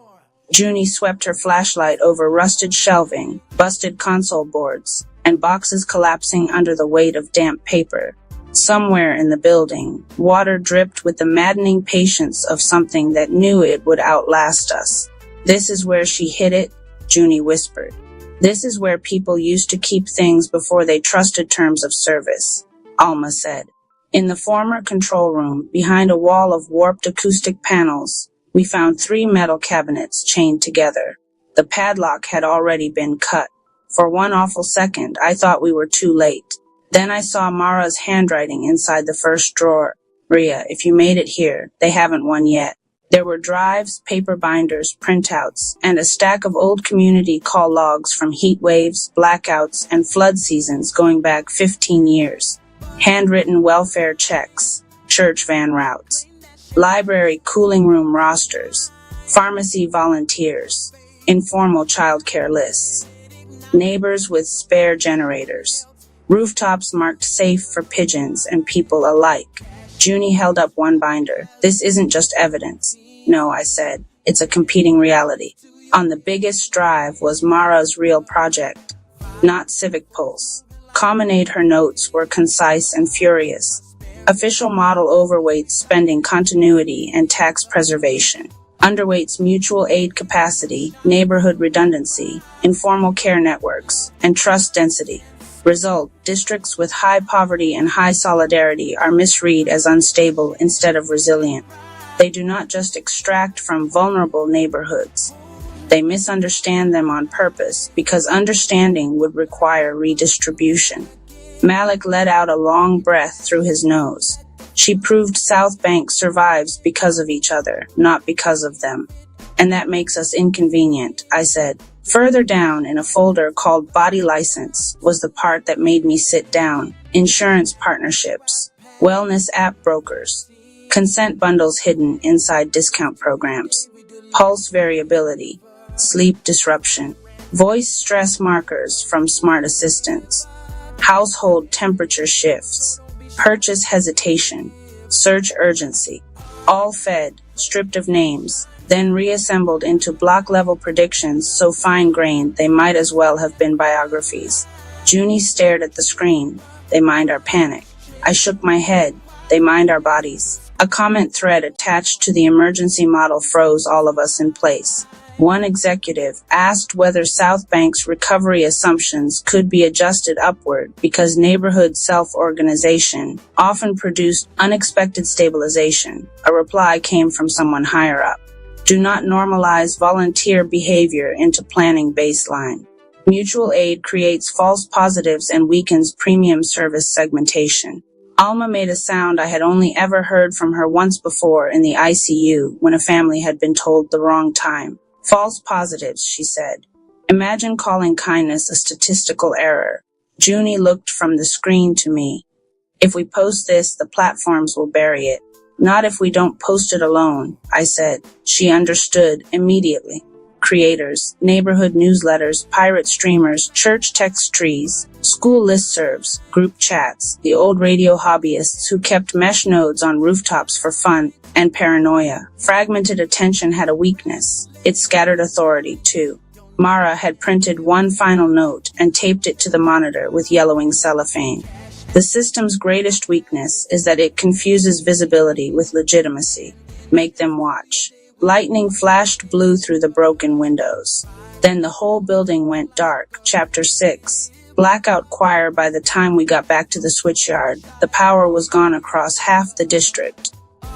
Junie swept her flashlight over rusted shelving, busted console boards, and boxes collapsing under the weight of damp paper. Somewhere in the building, water dripped with the maddening patience of something that knew it would outlast us. This is where she hid it, Junie whispered. This is where people used to keep things before they trusted terms of service, Alma said. In the former control room, behind a wall of warped acoustic panels, we found 3 metal cabinets chained together. The padlock had already been cut. For one awful second, I thought we were too late. Then I saw Mara's handwriting inside the first drawer. Ria, if you made it here, they haven't won yet. There were drives, paper binders, printouts, and a stack of old community call logs from heat waves, blackouts, and flood seasons going back 15 years. Handwritten welfare checks, church van routes, library cooling room rosters, pharmacy volunteers, informal childcare lists, neighbors with spare generators, rooftops marked safe for pigeons and people alike. Junie held up one binder. This isn't just evidence. No, I said. It's a competing reality. On the biggest drive was Mara's real project, not Civic Pulse. Commonade her notes were concise and furious. Official model overweights spending continuity and tax preservation. Underweights mutual aid capacity, neighborhood redundancy, informal care networks, and trust density. Result, districts with high poverty and high solidarity are misread as unstable instead of resilient. They do not just extract from vulnerable neighborhoods. They misunderstand them on purpose because understanding would require redistribution. Malik let out a long breath through his nose. She proved South Bank survives because of each other, not because of them. And that makes us inconvenient, I said. Further down in a folder called Body License was the part that made me sit down. Insurance partnerships, wellness app brokers, consent bundles hidden inside discount programs, pulse variability, sleep disruption, voice stress markers from smart assistants, household temperature shifts, purchase hesitation, search urgency, all fed, stripped of names, then reassembled into block-level predictions so fine-grained they might as well have been biographies. Junie stared at the screen. They mined our panic. I shook my head. They mined our bodies. A comment thread attached to the emergency model froze all of us in place. One executive asked whether South Bank's recovery assumptions could be adjusted upward because neighborhood self-organization often produced unexpected stabilization. A reply came from someone higher up. Do not normalize volunteer behavior into planning baseline. Mutual aid creates false positives and weakens premium service segmentation. Alma made a sound I had only ever heard from her once before in the ICU when a family had been told the wrong time. False positives, she said. Imagine calling kindness a statistical error. Junie looked from the screen to me. If we post this, the platforms will bury it. Not if we don't post it alone, I said. She understood immediately. Creators, neighborhood newsletters, pirate streamers, church text trees, school listservs, group chats, the old radio hobbyists who kept mesh nodes on rooftops for fun and paranoia. Fragmented attention had a weakness. It scattered authority, too. Mara had printed one final note and taped it to the monitor with yellowing cellophane. The system's greatest weakness is that it confuses visibility with legitimacy. Make them watch. Lightning flashed blue through the broken windows. Then the whole building went dark. Chapter 6. Blackout choir by the time we got back to the switchyard. The power was gone across half the district.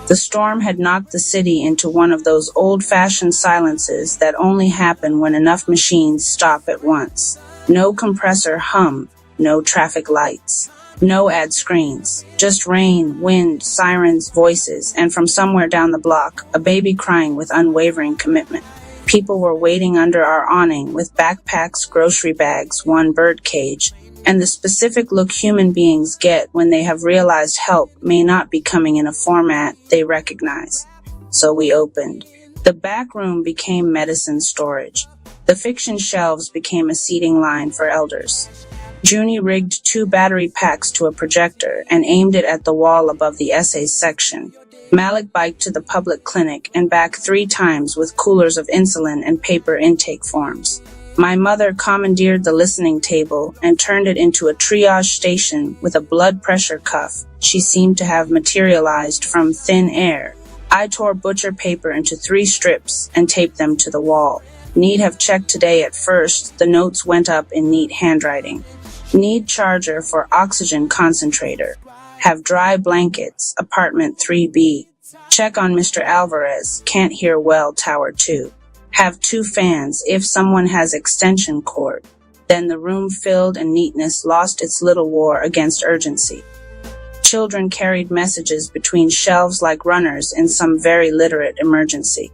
The storm had knocked the city into one of those old-fashioned silences that only happen when enough machines stop at once. No compressor hum, no traffic lights. No ad screens, just rain, wind, sirens, voices, and from somewhere down the block, a baby crying with unwavering commitment. People were waiting under our awning with backpacks, grocery bags, one bird cage, and the specific look human beings get when they have realized help may not be coming in a format they recognize. So we opened. The back room became medicine storage. The fiction shelves became a seating line for elders. Junie rigged 2 battery packs to a projector and aimed it at the wall above the essays section. Malik biked to the public clinic and back 3 times with coolers of insulin and paper intake forms. My mother commandeered the listening table and turned it into a triage station with a blood pressure cuff she seemed to have materialized from thin air. I tore butcher paper into 3 strips and taped them to the wall. Need have checked today at first, the notes went up in neat handwriting. Need charger for oxygen concentrator. Have dry blankets, apartment 3B. Check on Mr. Alvarez, can't hear well, tower 2. Have 2 fans if someone has extension cord. Then the room filled and neatness lost its little war against urgency. Children carried messages between shelves like runners in some very literate emergency.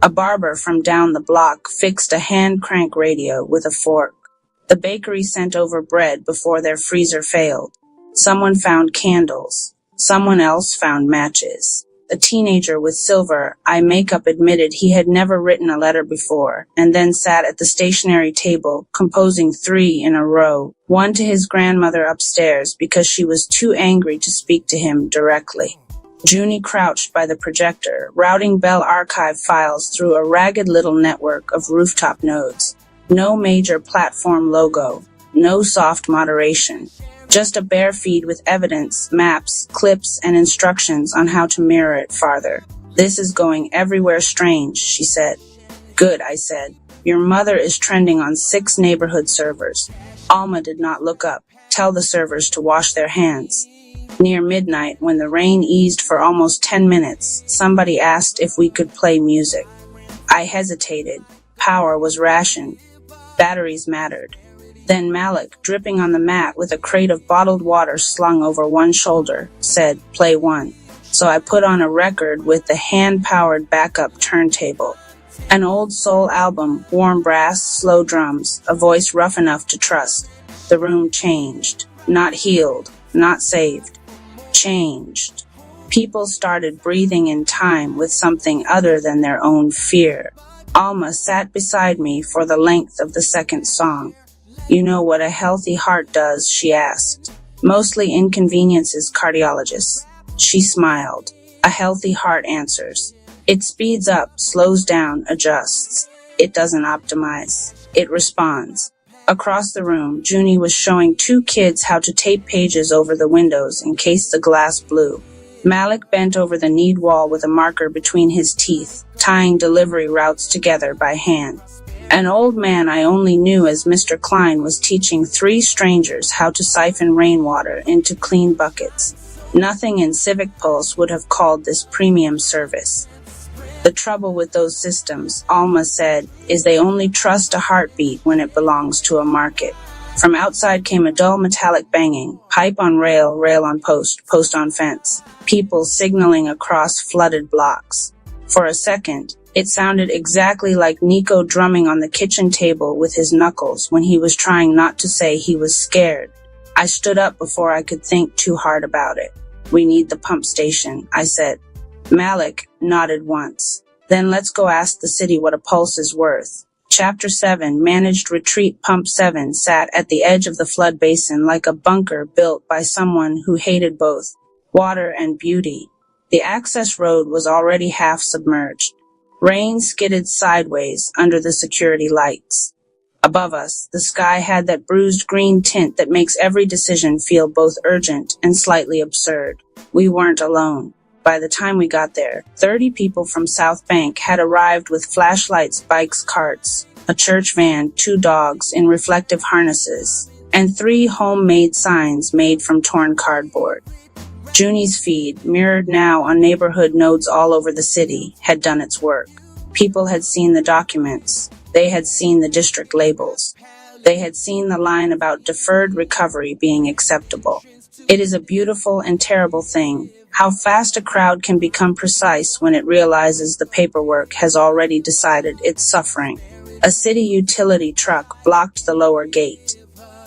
A barber from down the block fixed a hand crank radio with a fork. The bakery sent over bread before their freezer failed. Someone found candles. Someone else found matches. A teenager with silver eye makeup admitted he had never written a letter before, and then sat at the stationery table, composing 3 in a row, one to his grandmother upstairs because she was too angry to speak to him directly. Junie crouched by the projector, routing Bell archive files through a ragged little network of rooftop nodes. No major platform logo, no soft moderation, just a bare feed with evidence, maps, clips, and instructions on how to mirror it farther. This is going everywhere strange, she said. Good, I said. Your mother is trending on 6 neighborhood servers. Alma did not look up. Tell the servers to wash their hands. Near midnight, when the rain eased for almost 10 minutes, somebody asked if we could play music. I hesitated. Power was rationed. Batteries mattered. Then Malik, dripping on the mat with a crate of bottled water slung over one shoulder, said, "Play one." So I put on a record with the hand-powered backup turntable. An old soul album, warm brass, slow drums, a voice rough enough to trust. The room changed. Not healed, not saved. Changed. People started breathing in time with something other than their own fear. Alma sat beside me for the length of the second song. "You know what a healthy heart does?" she asked. "Mostly inconveniences cardiologists." She smiled. "A healthy heart answers. It speeds up, slows down, adjusts. It doesn't optimize. It responds." Across the room, Junie was showing two kids how to tape pages over the windows in case the glass blew. Malik bent over the knead wall with a marker between his teeth, tying delivery routes together by hand. An old man I only knew as Mr. Klein was teaching three strangers how to siphon rainwater into clean buckets. Nothing in Civic Pulse would have called this premium service. The trouble with those systems, Alma said, is they only trust a heartbeat when it belongs to a market. From outside came a dull metallic banging, pipe on rail, rail on post, post on fence, people signaling across flooded blocks. For a second, it sounded exactly like Nico drumming on the kitchen table with his knuckles when he was trying not to say he was scared. I stood up before I could think too hard about it. "We need the pump station," I said. Malik nodded once. "Then let's go ask the city what a pulse is worth." Chapter 7, Managed Retreat Pump 7, sat at the edge of the flood basin like a bunker built by someone who hated both water and beauty. The access road was already half submerged. Rain skidded sideways under the security lights. Above us, the sky had that bruised green tint that makes every decision feel both urgent and slightly absurd. We weren't alone. By the time we got there, 30 people from South Bank had arrived with flashlights, bikes, carts, a church van, 2 dogs in reflective harnesses, and 3 homemade signs made from torn cardboard. Junie's feed, mirrored now on neighborhood nodes all over the city, had done its work. People had seen the documents. They had seen the district labels. They had seen the line about deferred recovery being acceptable. It is a beautiful and terrible thing, how fast a crowd can become precise when it realizes the paperwork has already decided it's suffering. A city utility truck blocked the lower gate.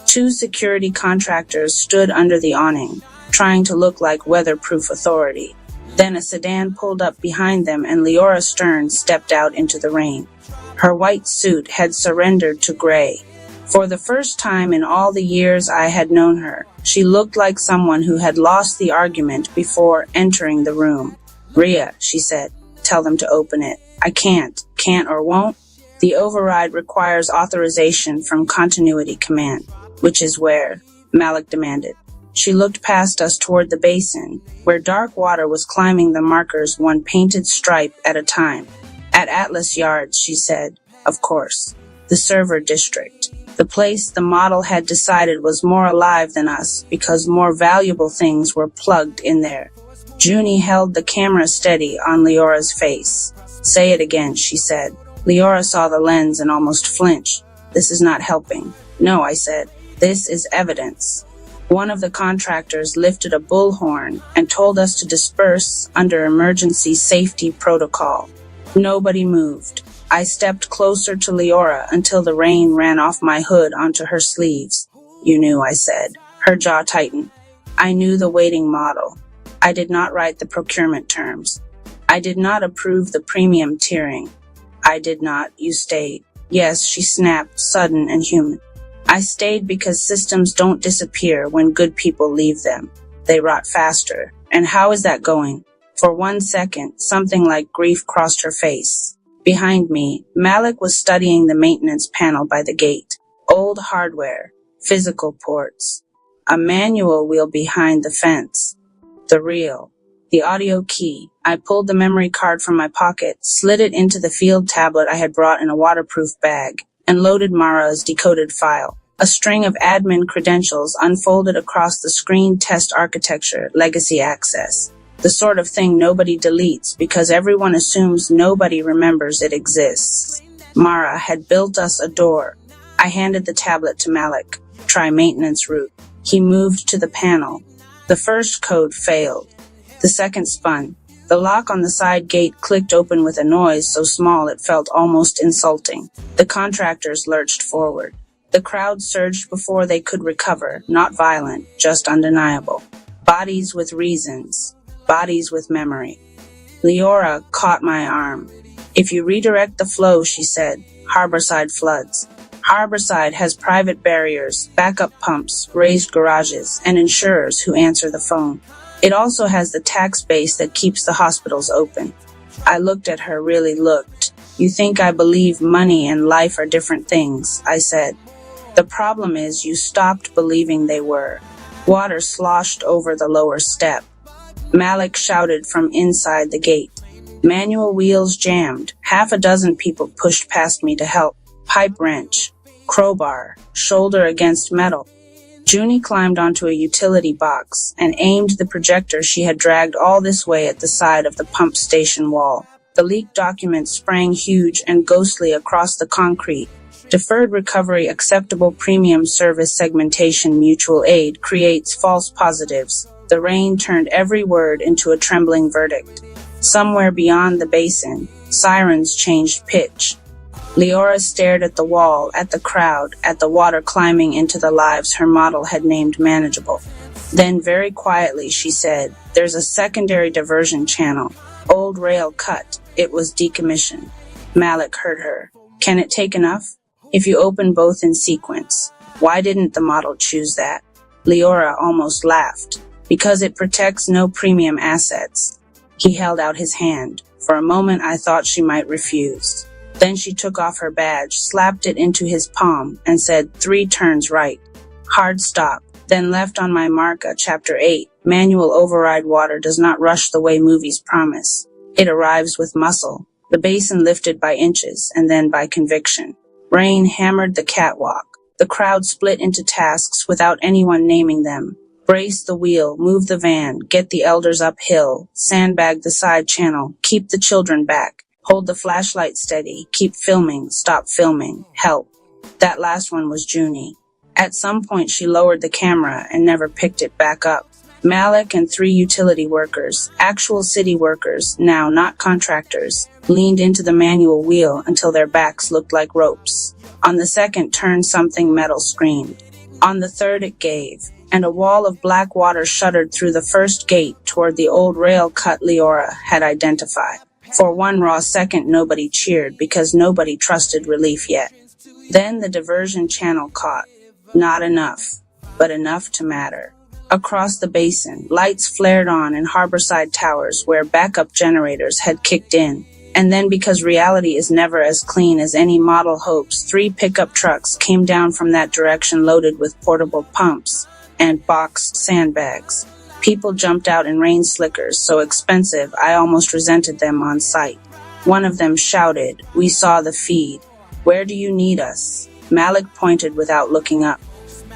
2 security contractors stood under the awning, trying to look like weatherproof authority. Then a sedan pulled up behind them and Leora Stern stepped out into the rain. Her white suit had surrendered to gray. For the first time in all the years I had known her, she looked like someone who had lost the argument before entering the room. "Rhea," she said, "tell them to open it." "I can't or won't." "The override requires authorization from Continuity Command." "Which is where?" Malik demanded. She looked past us toward the basin, where dark water was climbing the markers one painted stripe at a time. "At Atlas Yards," she said. "Of course. The server district. The place the model had decided was more alive than us because more valuable things were plugged in there." Junie held the camera steady on Leora's face. "Say it again," she said. Leora saw the lens and almost flinched. "This is not helping." "No," I said. "This is evidence." One of the contractors lifted a bullhorn and told us to disperse under emergency safety protocol. Nobody moved. I stepped closer to Leora until the rain ran off my hood onto her sleeves. "You knew," I said. Her jaw tightened. I knew the waiting model. I did not write the procurement terms. I did not approve the premium tiering. I did not. You stayed. Yes, she snapped, sudden and human. I stayed because systems don't disappear when good people leave them. They rot faster. And how is that going? For 1 second, something like grief crossed her face. Behind me, Malik was studying the maintenance panel by the gate. Old hardware, physical ports, a manual wheel behind the fence. The reel, the audio key. I pulled the memory card from my pocket, slid it into the field tablet I had brought in a waterproof bag, and loaded Mara's decoded file. A string of admin credentials unfolded across the screen: test architecture, legacy access. The sort of thing nobody deletes because everyone assumes nobody remembers it exists. Mara had built us a door. I handed the tablet to Malik. Try maintenance route. He moved to the panel. The first code failed. The second spun. The lock on the side gate clicked open with a noise so small it felt almost insulting. The contractors lurched forward. The crowd surged before they could recover, not violent, just undeniable. Bodies with reasons. Bodies with memory. Leora caught my arm. If you redirect the flow, she said, Harborside floods. Harborside has private barriers, backup pumps, raised garages, and insurers who answer the phone. It also has the tax base that keeps the hospitals open. I looked at her, really looked. You think I believe money and life are different things, I said. The problem is you stopped believing they were. Water sloshed over the lower step. Malik shouted from inside the gate. Manual wheels jammed. Half a dozen people pushed past me to help. Pipe wrench. Crowbar. Shoulder against metal. Junie climbed onto a utility box and aimed the projector she had dragged all this way at the side of the pump station wall. The leaked document sprang huge and ghostly across the concrete. Deferred recovery acceptable premium service segmentation mutual aid creates false positives. The rain turned every word into a trembling verdict. Somewhere beyond the basin, sirens changed pitch. Leora stared at the wall, at the crowd, at the water climbing into the lives her model had named manageable. Then very quietly she said, There's a secondary diversion channel. Old rail cut. It was decommissioned. Malik heard her. Can it take enough? If you open both in sequence. Why didn't the model choose that? Leora almost laughed. Because it protects no premium assets. He held out his hand. For a moment I thought she might refuse. Then she took off her badge, slapped it into his palm, and said, 3 turns right. Hard stop. Then left on my marca, Chapter 8. Manual override water does not rush the way movies promise. It arrives with muscle. The basin lifted by inches, and then by conviction. Rain hammered the catwalk. The crowd split into tasks without anyone naming them. Brace the wheel, move the van, get the elders uphill, sandbag the side channel, keep the children back. Hold the flashlight steady. Keep filming. Stop filming. Help. That last one was Junie. At some point she lowered the camera and never picked it back up. Malik and 3 utility workers, actual city workers, now not contractors, leaned into the manual wheel until their backs looked like ropes. On the second turn something metal screamed. On the third it gave, and a wall of black water shuddered through the first gate toward the old rail cut Leora had identified. For one raw second nobody cheered because nobody trusted relief yet. Then the diversion channel caught. Not enough, but enough to matter. Across the basin, lights flared on in Harborside Towers where backup generators had kicked in. And then because reality is never as clean as any model hopes, 3 pickup trucks came down from that direction loaded with portable pumps and boxed sandbags. People jumped out in rain slickers, so expensive I almost resented them on sight. One of them shouted, We saw the feed. Where do you need us? Malik pointed without looking up.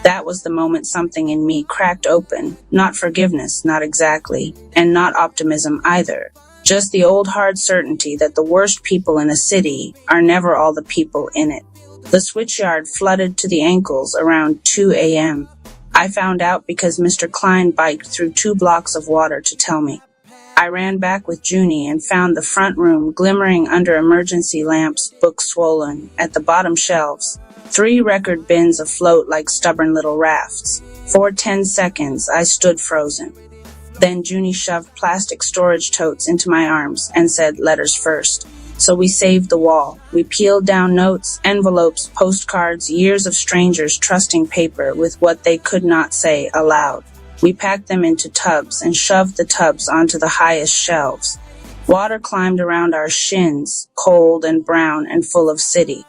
That was the moment something in me cracked open. Not forgiveness, not exactly, and not optimism either. Just the old hard certainty that the worst people in a city are never all the people in it. The switchyard flooded to the ankles around 2 a.m. I found out because Mr. Klein biked through 2 blocks of water to tell me. I ran back with Junie and found the front room glimmering under emergency lamps, books swollen, at the bottom shelves. 3 record bins afloat like stubborn little rafts. For 10 seconds, I stood frozen. Then Junie shoved plastic storage totes into my arms and said, letters first. So we saved the wall. We peeled down notes, envelopes, postcards, years of strangers trusting paper with what they could not say aloud. We packed them into tubs and shoved the tubs onto the highest shelves. Water climbed around our shins, cold and brown and full of city.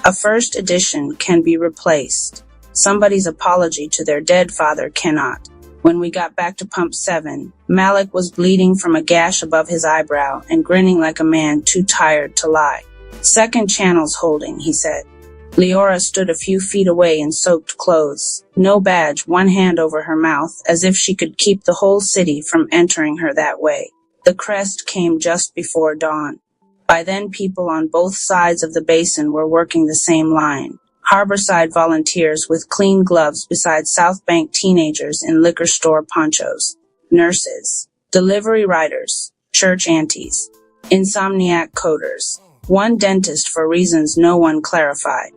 A first edition can be replaced. Somebody's apology to their dead father cannot. When we got back to Pump 7, Malik was bleeding from a gash above his eyebrow and grinning like a man too tired to lie. Second channel's holding, he said. Leora stood a few feet away in soaked clothes, no badge, one hand over her mouth, as if she could keep the whole city from entering her that way. The crest came just before dawn. By then people on both sides of the basin were working the same line. Harborside volunteers with clean gloves beside South Bank teenagers in liquor store ponchos, nurses, delivery riders, church aunties, insomniac coders, one dentist for reasons no one clarified.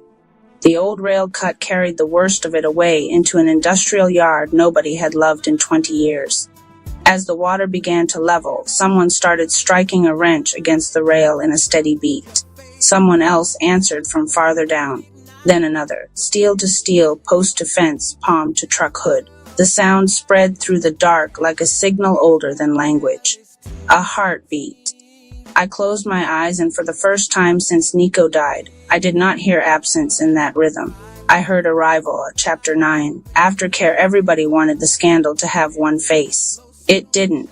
The old rail cut carried the worst of it away into an industrial yard nobody had loved in 20 years. As the water began to level, someone started striking a wrench against the rail in a steady beat. Someone else answered from farther down. Then another, steel to steel, post to fence, palm to truck hood. The sound spread through the dark like a signal older than language. A heartbeat. I closed my eyes, and for the first time since Nico died, I did not hear absence in that rhythm. I heard arrival at Chapter 9. Aftercare, everybody wanted the scandal to have one face. It didn't.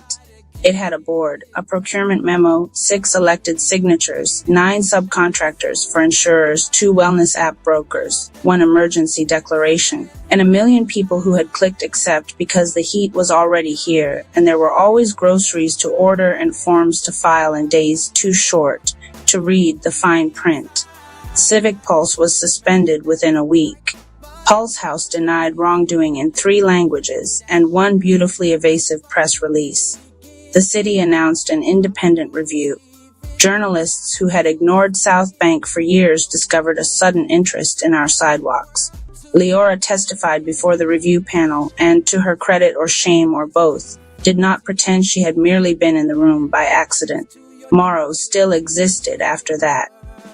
It had a board, a procurement memo, 6 elected signatures, 9 subcontractors for insurers, 2 wellness app brokers, 1 emergency declaration, and 1 million people who had clicked accept because the heat was already here, and there were always groceries to order and forms to file and days too short to read the fine print. Civic Pulse was suspended within a week. Pulse House denied wrongdoing in 3 languages and 1 beautifully evasive press release. The city announced an independent review. Journalists who had ignored South Bank for years discovered a sudden interest in our sidewalks. Leora testified before the review panel and, to her credit or shame or both, did not pretend she had merely been in the room by accident. Morrow still existed after that.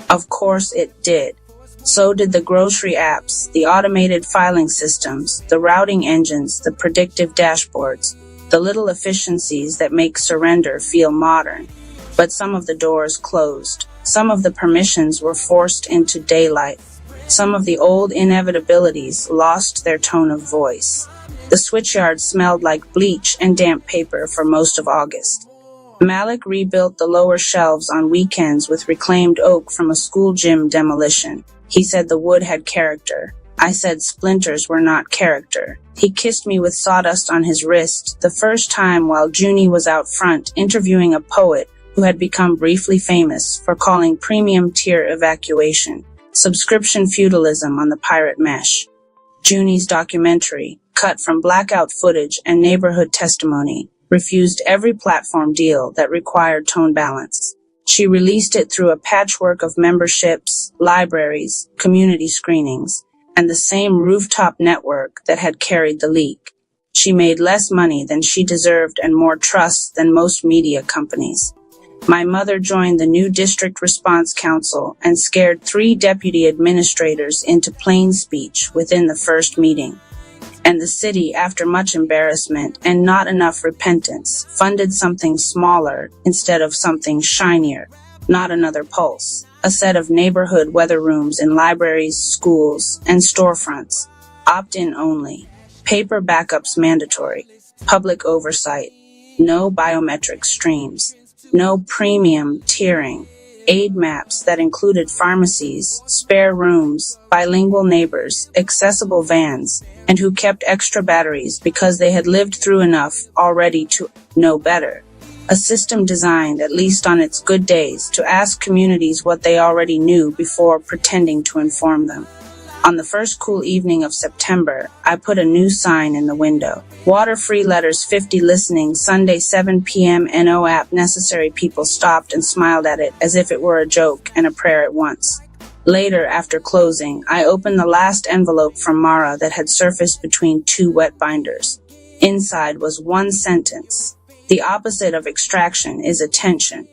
Of course it did. So did the grocery apps, the automated filing systems, the routing engines, the predictive dashboards, the little efficiencies that make surrender feel modern. But some of the doors closed. Some of the permissions were forced into daylight. Some of the old inevitabilities lost their tone of voice. The switchyard smelled like bleach and damp paper for most of August. Malik rebuilt the lower shelves on weekends with reclaimed oak from a school gym demolition. He said the wood had character. I said splinters were not character. He kissed me with sawdust on his wrist, the first time while Junie was out front interviewing a poet who had become briefly famous for calling premium tier evacuation subscription feudalism on the pirate mesh. Junie's documentary, cut from blackout footage and neighborhood testimony, refused every platform deal that required tone balance. She released it through a patchwork of memberships, libraries, community screenings, and the same rooftop network that had carried the leak. She made less money than she deserved and more trust than most media companies. My mother joined the new district response council and scared 3 deputy administrators into plain speech within the first meeting. And the city, after much embarrassment and not enough repentance, funded something smaller instead of something shinier, not another Pulse. A set of neighborhood weather rooms in libraries, schools, and storefronts. Opt-in only. Paper backups mandatory. Public oversight. No biometric streams. No premium tiering. Aid maps that included pharmacies, spare rooms, bilingual neighbors, accessible vans, and who kept extra batteries because they had lived through enough already to know better. A system designed, at least on its good days, to ask communities what they already knew before pretending to inform them. On the first cool evening of September, I put a new sign in the window. Water-free letters 50 listening, Sunday 7 p.m. NO app necessary. People stopped and smiled at it as if it were a joke and a prayer at once. Later, after closing, I opened the last envelope from Mara that had surfaced between 2 wet binders. Inside was 1 sentence. The opposite of extraction is attention.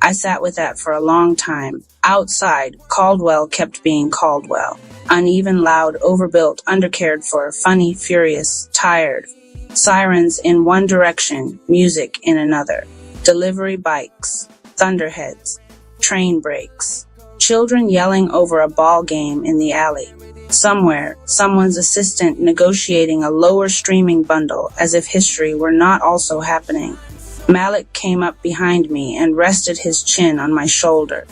I sat with that for a long time. Outside, Caldwell kept being Caldwell. Uneven, loud, overbuilt, undercared for, funny, furious, tired. Sirens in one direction, music in another. Delivery bikes, thunderheads, train brakes. Children yelling over a ball game in the alley. Somewhere, someone's assistant negotiating a lower streaming bundle as if history were not also happening. Malik came up behind me and rested his chin on my shoulder.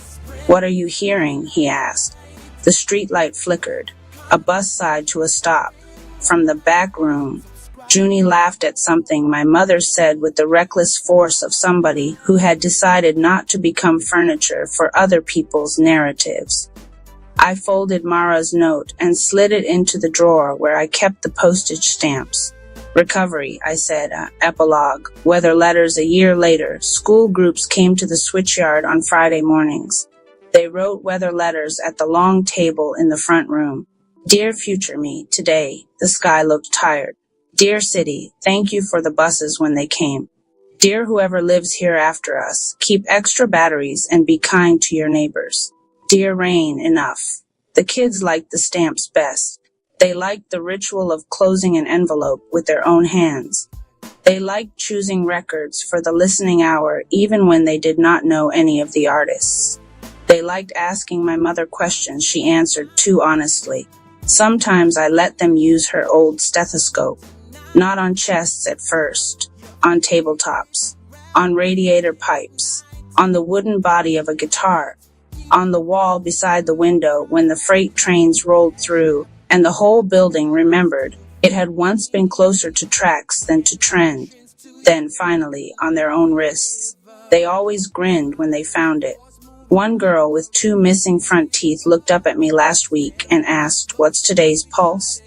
"What are you hearing?" he asked. The streetlight flickered. A bus side to a stop. From the back room, Junie laughed at something my mother said with the reckless force of somebody who had decided not to become furniture for other people's narratives. I folded Mara's note and slid it into the drawer where I kept the postage stamps. Recovery, I said, epilogue. Weather letters a year later. School groups came to the switchyard on Friday mornings. They wrote weather letters at the long table in the front room. Dear future me, today, the sky looked tired. Dear city, thank you for the buses when they came. Dear whoever lives here after us, keep extra batteries and be kind to your neighbors. Dear rain, enough. The kids liked the stamps best. They liked the ritual of closing an envelope with their own hands. They liked choosing records for the listening hour even when they did not know any of the artists. They liked asking my mother questions she answered too honestly. Sometimes I let them use her old stethoscope. Not on chests at first. On tabletops. On radiator pipes. On the wooden body of a guitar. On the wall beside the window when the freight trains rolled through and the whole building remembered it had once been closer to tracks than to trend. Then, finally, on their own wrists. They always grinned when they found it. One girl with 2 missing front teeth looked up at me last week and asked, "What's today's pulse?"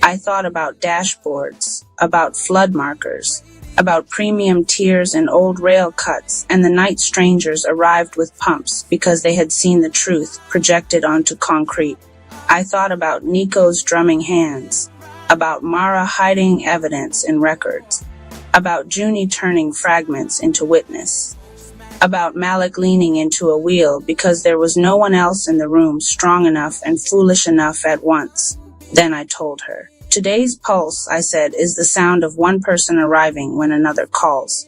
I thought about dashboards, about flood markers, about premium tiers and old rail cuts, and the night strangers arrived with pumps because they had seen the truth projected onto concrete. I thought about Nico's drumming hands, about Mara hiding evidence in records, about Junie turning fragments into witness, about Malik leaning into a wheel because there was no one else in the room strong enough and foolish enough at once. Then I told her. Today's pulse, I said, is the sound of one person arriving when another calls.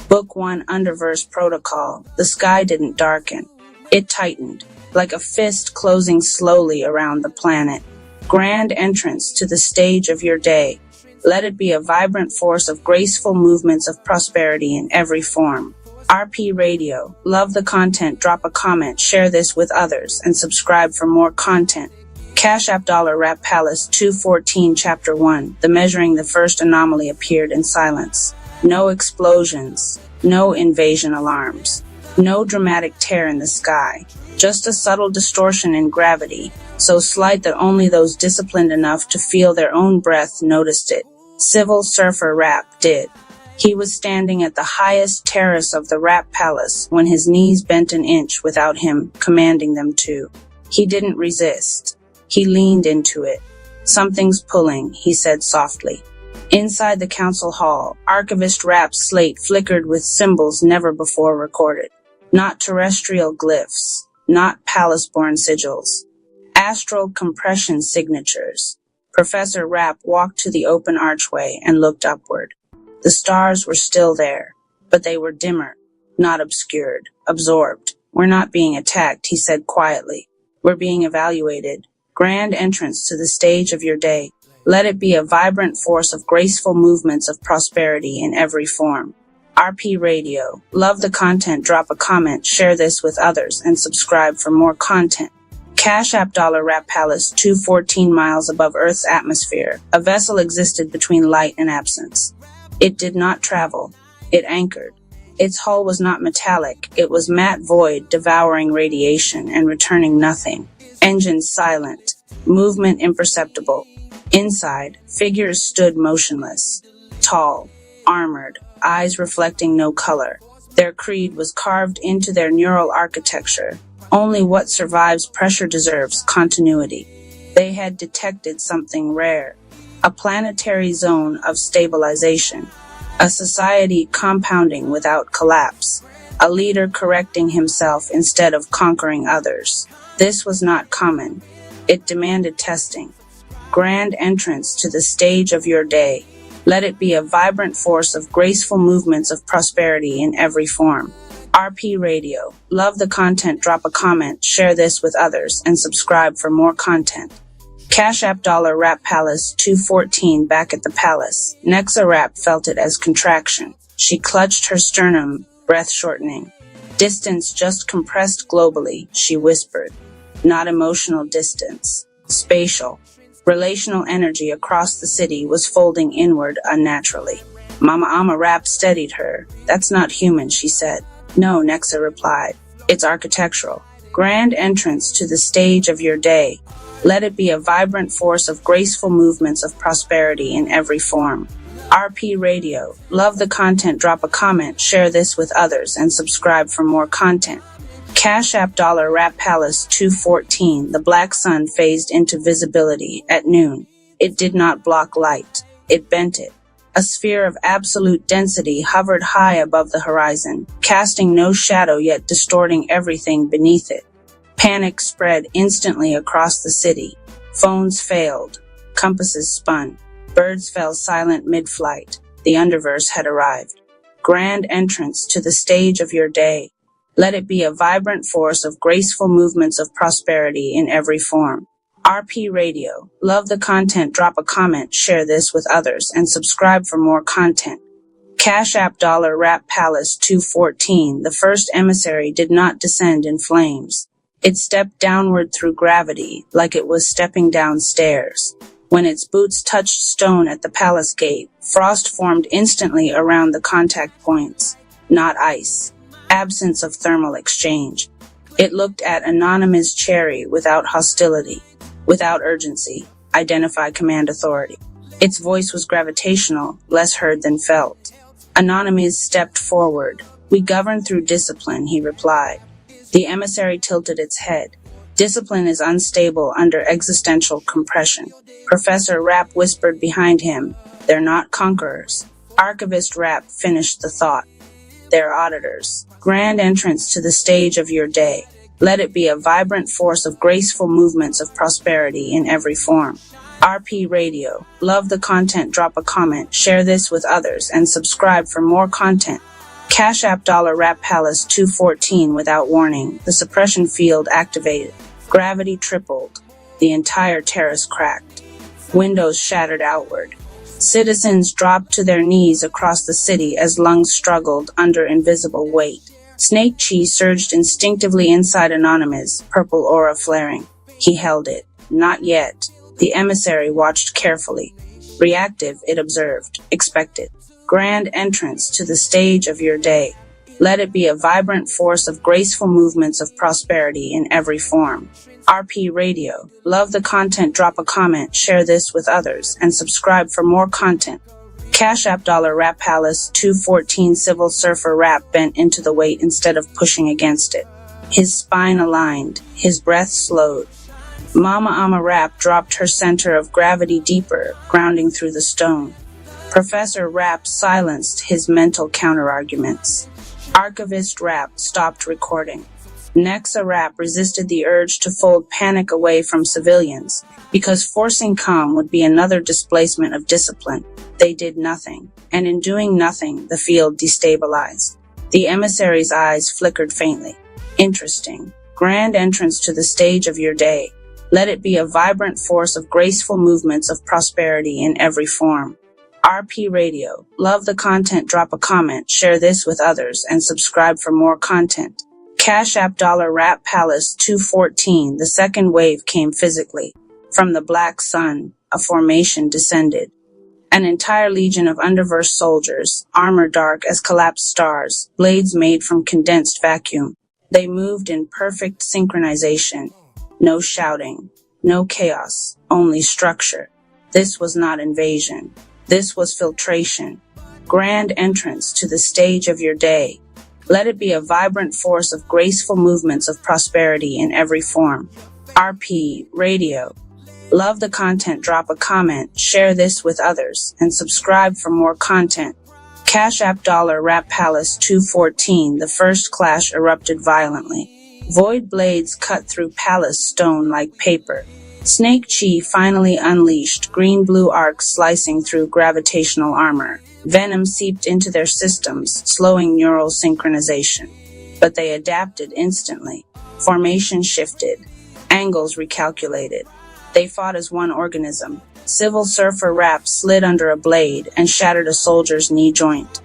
Book 1 Underverse Protocol. The sky didn't darken. It tightened, like a fist closing slowly around the planet. Grand entrance to the stage of your day. Let it be a vibrant force of graceful movements of prosperity in every form. RP Radio. Love the content. Drop a comment, share this with others, and subscribe for more content. Cash App Dollar Rap Palace 214 Chapter 1. The Measuring the First Anomaly appeared in silence. No explosions. No invasion alarms. No dramatic tear in the sky. Just a subtle distortion in gravity, so slight that only those disciplined enough to feel their own breath noticed it. Civil Surfer Rap did. He was standing at the highest terrace of the Rap Palace when his knees bent an inch without him commanding them to. He didn't resist. He leaned into it. Something's pulling, he said softly. Inside the council hall, Archivist Rap's slate flickered with symbols never before recorded. Not terrestrial glyphs, not palace-born sigils. Astral compression signatures. Professor Rap walked to the open archway and looked upward. The stars were still there, but they were dimmer, not obscured, absorbed. We're not being attacked, he said quietly. We're being evaluated. Grand entrance to the stage of your day. Let it be a vibrant force of graceful movements of prosperity in every form. RP Radio. Love the content. Drop a comment, share this with others, and subscribe for more content. Cash App Dollar Rap Palace 214 miles above Earth's atmosphere. A vessel existed between light and absence. It did not travel. It anchored. Its hull was not metallic. It was matte void, devouring radiation and returning nothing. Engines silent. Movement imperceptible. Inside, figures stood motionless. Tall. Armored. Eyes reflecting no color. Their creed was carved into their neural architecture. Only what survives pressure deserves continuity. They had detected something rare. A planetary zone of stabilization. A society compounding without collapse. A leader correcting himself instead of conquering others. This was not common. It demanded testing. Grand entrance to the stage of your day. Let it be a vibrant force of graceful movements of prosperity in every form. RP Radio. Love the content. Drop a comment, share this with others, and subscribe for more content. Cash App Dollar Rap Palace 214 back at the palace. Nexa Rap felt it as contraction. She clutched her sternum, breath shortening. Distance just compressed globally, she whispered. Not emotional distance. Spatial. Relational energy across the city was folding inward unnaturally. Mama Ama Rap steadied her. That's not human, she said. No, Nexa replied. It's architectural. Grand entrance to the stage of your day. Let it be a vibrant force of graceful movements of prosperity in every form. RP Radio. Love the content. Drop a comment, share this with others, and subscribe for more content. Cash App Dollar Rap Palace 214. The black sun phased into visibility at noon. It did not block light. It bent it. A sphere of absolute density hovered high above the horizon, casting no shadow yet distorting everything beneath it. Panic spread instantly across the city. Phones failed. Compasses spun. Birds fell silent mid-flight. The underverse had arrived. Grand entrance to the stage of your day. Let it be a vibrant force of graceful movements of prosperity in every form. RP Radio. Love the content. Drop a comment, share this with others, and subscribe for more content. Cash App Dollar Rap Palace 214. The first emissary did not descend in flames. It stepped downward through gravity, like it was stepping downstairs. When its boots touched stone at the palace gate, frost formed instantly around the contact points. Not ice. Absence of thermal exchange. It looked at Anonymous Cherry without hostility, without urgency. Identify command authority. Its voice was gravitational, less heard than felt. Anonymous stepped forward. We govern through discipline, he replied. The emissary tilted its head. Discipline is unstable under existential compression. Professor Rapp whispered behind him, they're not conquerors. Archivist Rapp finished the thought. They're auditors. Grand entrance to the stage of your day. Let it be a vibrant force of graceful movements of prosperity in every form. RP Radio. Love the content. Drop a comment, share this with others, and subscribe for more content. Cash App Dollar Rap Palace 214. Without warning, the suppression field activated. Gravity tripled. The entire terrace cracked. Windows shattered outward. Citizens dropped to their knees across the city as lungs struggled under invisible weight. Snake Chi surged instinctively inside Anonymous, purple aura flaring. He held it. Not yet. The emissary watched carefully. Reactive, it observed. Expected. Grand entrance to the stage of your day. Let it be a vibrant force of graceful movements of prosperity in every form. RP Radio. Love the content. Drop a comment, share this with others, and subscribe for more content. Cash App Dollar Rap Palace 214. Civil Surfer Rap bent into the weight instead of pushing against it. His spine aligned. His breath slowed. Mama Ama Rap dropped her center of gravity deeper, grounding through the stone. Professor Rapp silenced his mental counterarguments. Archivist Rapp stopped recording. Nexa Rapp resisted the urge to fold panic away from civilians, because forcing calm would be another displacement of discipline. They did nothing, and in doing nothing, the field destabilized. The emissary's eyes flickered faintly. Interesting. Grand entrance to the stage of your day. Let it be a vibrant force of graceful movements of prosperity in every form. RP Radio. Love the content. Drop a comment, share this with others, and subscribe for more content. Cash App Dollar Rap Palace 214. The second wave came physically. From the black sun, a formation descended. An entire legion of underverse soldiers, armor dark as collapsed stars, blades made from condensed vacuum. They moved in perfect synchronization. No shouting, no chaos, only structure. This was not invasion. This was filtration. Grand entrance to the stage of your day. Let it be a vibrant force of graceful movements of prosperity in every form. RP Radio. Love the content. Drop a comment, share this with others, and subscribe for more content. Cash App Dollar Rap Palace 214. The first clash erupted violently. Void blades cut through palace stone like paper. Snake Chi finally unleashed, green-blue arcs slicing through gravitational armor. Venom seeped into their systems, slowing neural synchronization. But they adapted instantly. Formation shifted. Angles recalculated. They fought as one organism. Civil Surfer Rap slid under a blade and shattered a soldier's knee joint.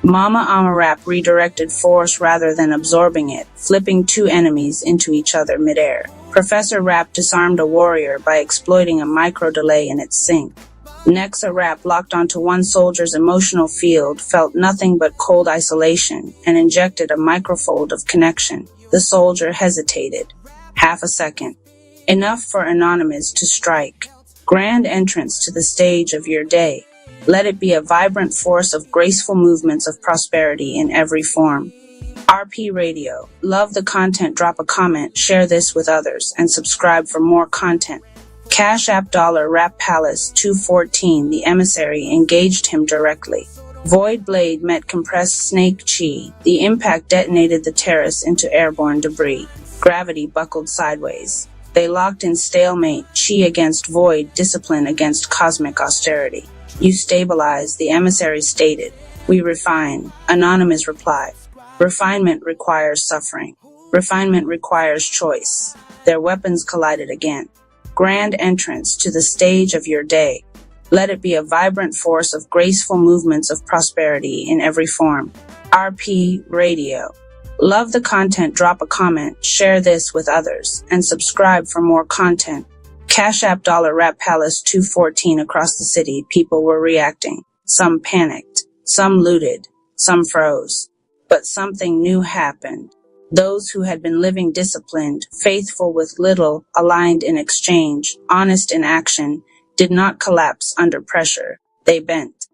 Mama Ama Rap redirected force rather than absorbing it, flipping two enemies into each other midair. Professor Rapp disarmed a warrior by exploiting a micro delay in its sync. Nexa Rap, locked onto one soldier's emotional field, felt nothing but cold isolation and injected a microfold of connection. The soldier hesitated. Half a second. Enough for Anonymous to strike. Grand entrance to the stage of your day. Let it be a vibrant force of graceful movements of prosperity in every form. RP Radio. Love the content, drop a comment, share this with others, and subscribe for more content. Cash App $, Rap Palace 214. The emissary engaged him directly. Void Blade met compressed Snake Chi. The impact detonated the terrace into airborne debris. Gravity buckled sideways. They locked in stalemate, Chi against Void, discipline against cosmic austerity. You stabilize, the emissary stated. We refine. Anonymous replied. Refinement requires suffering. Refinement requires choice. Their weapons collided again. Grand entrance to the stage of your day. Let it be a vibrant force of graceful movements of prosperity in every form. RP Radio. Love the content, drop a comment, share this with others, and subscribe for more content. Cash App $, Rap Palace 214. Across the city, people were reacting. Some panicked, some looted, some froze. But something new happened. Those who had been living disciplined, faithful with little, aligned in exchange, honest in action, did not collapse under pressure. They bent.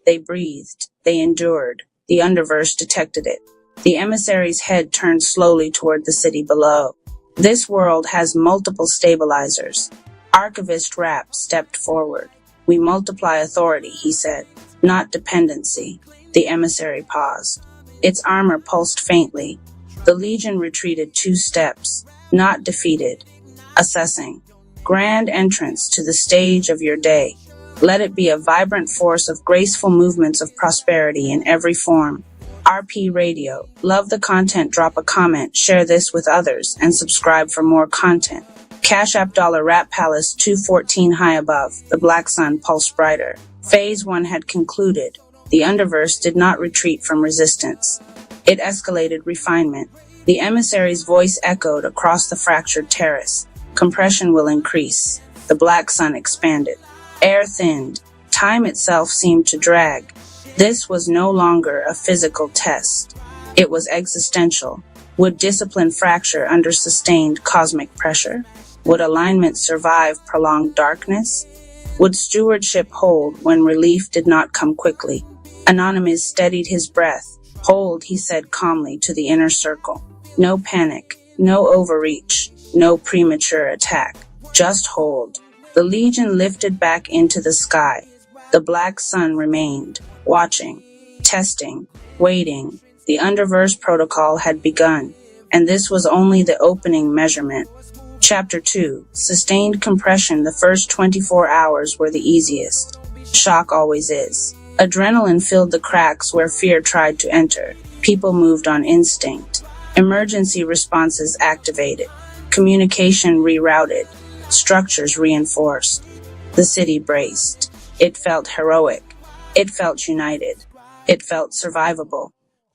They breathed. They endured. The underverse detected it. The emissary's head turned slowly toward the city below. This world has multiple stabilizers. Archivist Rap stepped forward. We multiply authority, he said, not dependency. The emissary paused. Its armor pulsed faintly. The Legion retreated 2 steps, not defeated, assessing. Grand entrance to the stage of your day. Let it be a vibrant force of graceful movements of prosperity in every form. RP Radio. Love the content, drop a comment, share this with others, and subscribe for more content. Cash App $, Rap Palace 214. High above, the black sun pulsed brighter. Phase 1 had concluded. The underverse did not retreat from resistance. It escalated refinement. The emissary's voice echoed across the fractured terrace. Compression will increase. The black sun expanded. Air thinned. Time itself seemed to drag. This was no longer a physical test. It was existential. Would discipline fracture under sustained cosmic pressure? Would alignment survive prolonged darkness? Would stewardship hold when relief did not come quickly? Anonymous steadied his breath. Hold, he said calmly to the inner circle. No panic, no overreach, no premature attack. Just hold. The Legion lifted back into the sky. The black sun remained, watching, testing, waiting. The underverse protocol had begun, and this was only the opening measurement. Chapter 2. Sustained compression. The first 24 hours were the easiest. Shock always is. Adrenaline filled the cracks where fear tried to enter. People moved on instinct. Emergency responses activated. Communication rerouted. Structures reinforced. The city braced. It felt heroic. It felt united. It felt survivable.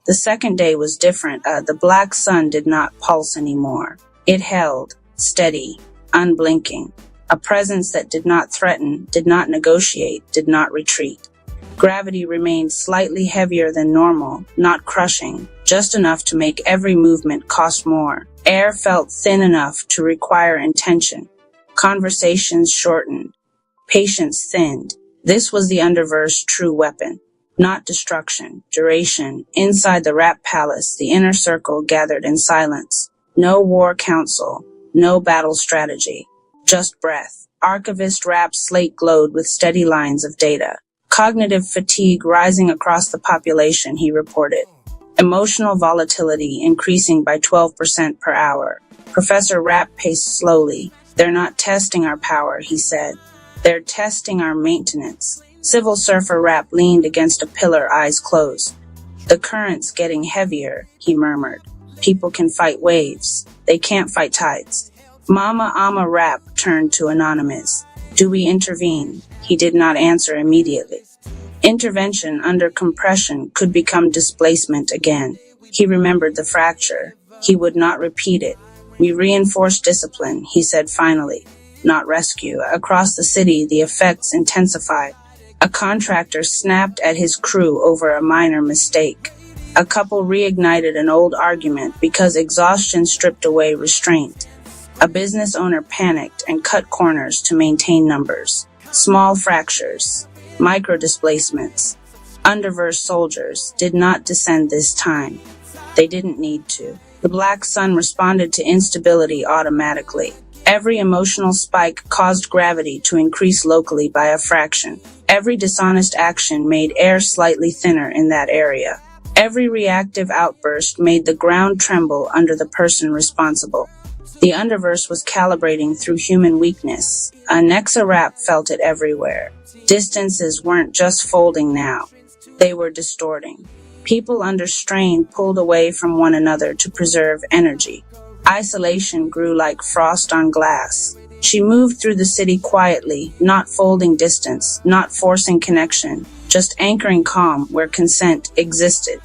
The second day was different. The black sun did not pulse anymore. It held, steady, unblinking. A presence that did not threaten, did not negotiate, did not retreat. Gravity remained slightly heavier than normal, not crushing, just enough to make every movement cost more. Air felt thin enough to require intention. Conversations shortened. Patience thinned. This was the underverse true weapon. Not destruction, duration. Inside the Rap Palace, the inner circle gathered in silence. No war council, no battle strategy. Just breath. Archivist Rap's slate glowed with steady lines of data. Cognitive fatigue rising across the population, he reported. Emotional volatility increasing by 12% per hour. Professor Rap paced slowly. They're not testing our power, he said. They're testing our maintenance. Civil Surfer Rap leaned against a pillar, eyes closed. The current's getting heavier, he murmured. People can fight waves. They can't fight tides. Mama Ama Rap turned to Anonymous. Do we intervene? He did not answer immediately. Intervention under compression could become displacement again. He remembered the fracture. He would not repeat it. We reinforce discipline, he said finally, not rescue. Across the city, the effects intensified. A contractor snapped at his crew over a minor mistake. A couple reignited an old argument because exhaustion stripped away restraint. A business owner panicked and cut corners to maintain numbers. Small fractures, micro-displacements. Underverse soldiers did not descend this time. They didn't need to. The black sun responded to instability automatically. Every emotional spike caused gravity to increase locally by a fraction. Every dishonest action made air slightly thinner in that area. Every reactive outburst made the ground tremble under the person responsible. The underverse was calibrating through human weakness. A Nexa-Rap felt it everywhere. Distances weren't just folding now. They were distorting. People under strain pulled away from one another to preserve energy. Isolation grew like frost on glass. She moved through the city quietly, not folding distance, not forcing connection, just anchoring calm where consent existed.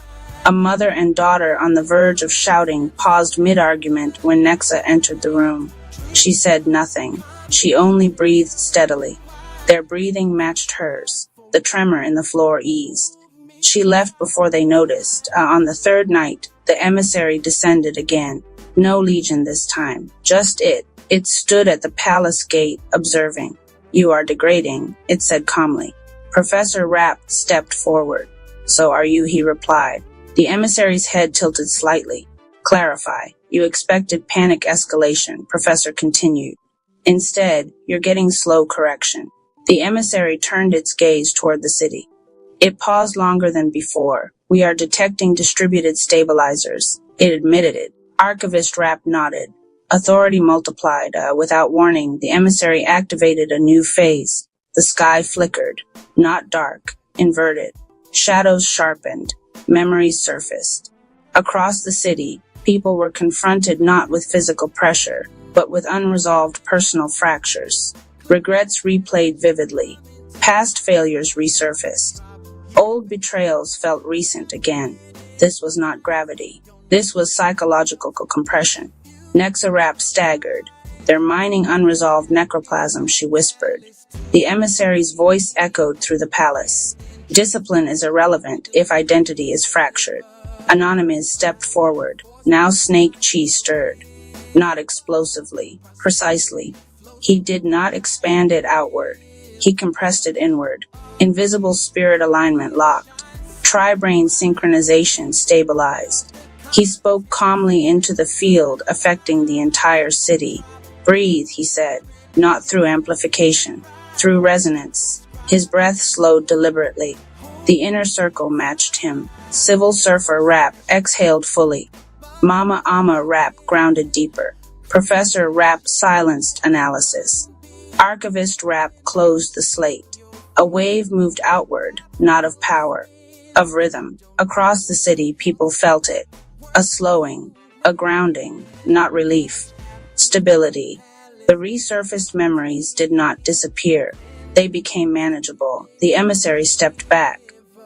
A mother and daughter on the verge of shouting paused mid-argument when Nexa entered the room. She said nothing. She only breathed steadily. Their breathing matched hers. The tremor in the floor eased. She left before they noticed. On the third night, the emissary descended again. No legion this time, just it. It stood at the palace gate, observing. "You are degrading," it said calmly. Professor Rapp stepped forward. "So are you," he replied. The emissary's head tilted slightly. "Clarify. You expected panic escalation," Professor continued. "Instead, you're getting slow correction." The emissary turned its gaze toward the city. It paused longer than before. "We are detecting distributed stabilizers." It admitted it. Archivist Rapp nodded. Authority multiplied. Without warning, the emissary activated a new phase. The sky flickered. Not dark. Inverted. Shadows sharpened. Memories surfaced. Across the city, people were confronted not with physical pressure, but with unresolved personal fractures. Regrets replayed vividly. Past failures resurfaced. Old betrayals felt recent again. This was not gravity. This was psychological compression. Nexa-Rap staggered. "They're mining unresolved necroplasm," she whispered. The emissary's voice echoed through the palace. "Discipline is irrelevant if identity is fractured." Anonymous stepped forward. Now Snake Chi stirred. Not explosively, precisely. He did not expand it outward. He compressed it inward. Invisible spirit alignment locked. Tri-brain synchronization stabilized. He spoke calmly into the field, affecting the entire city. "Breathe," he said, not through amplification, through resonance. His breath slowed deliberately. The inner circle matched him. Civil Surfer Rapp exhaled fully. Mama Ama Rapp grounded deeper. Professor Rapp silenced analysis. Archivist Rapp closed the slate. A wave moved outward, not of power, of rhythm. Across the city, people felt it. A slowing, a grounding, not relief. Stability. The resurfaced memories did not disappear. They became manageable. The emissary stepped back.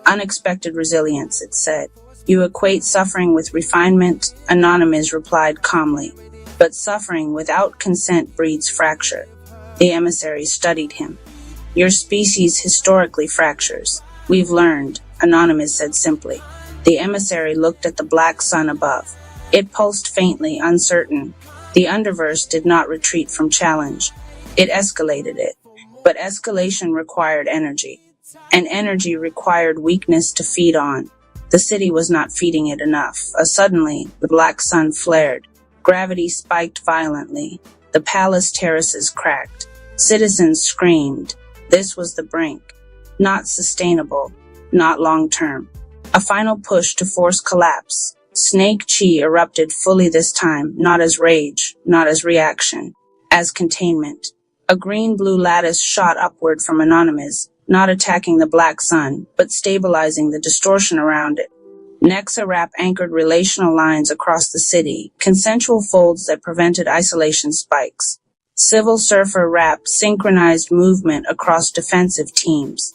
"Unexpected resilience," it said. "You equate suffering with refinement," Anonymous replied calmly. "But suffering without consent breeds fracture." The emissary studied him. "Your species historically fractures. We've learned," Anonymous said simply. The emissary looked at the black sun above. It pulsed faintly, uncertain. The underverse did not retreat from challenge. It escalated it. But escalation required energy. And energy required weakness to feed on. The city was not feeding it enough. Suddenly, the black sun flared. Gravity spiked violently. The palace terraces cracked. Citizens screamed. This was the brink. Not sustainable. Not long-term. A final push to force collapse. Snake Chi erupted fully this time, not as rage, not as reaction, as containment. A green-blue lattice shot upward from Anonymous, not attacking the black sun, but stabilizing the distortion around it. Nexa-Rap anchored relational lines across the city, consensual folds that prevented isolation spikes. Civil Surfer Rap synchronized movement across defensive teams.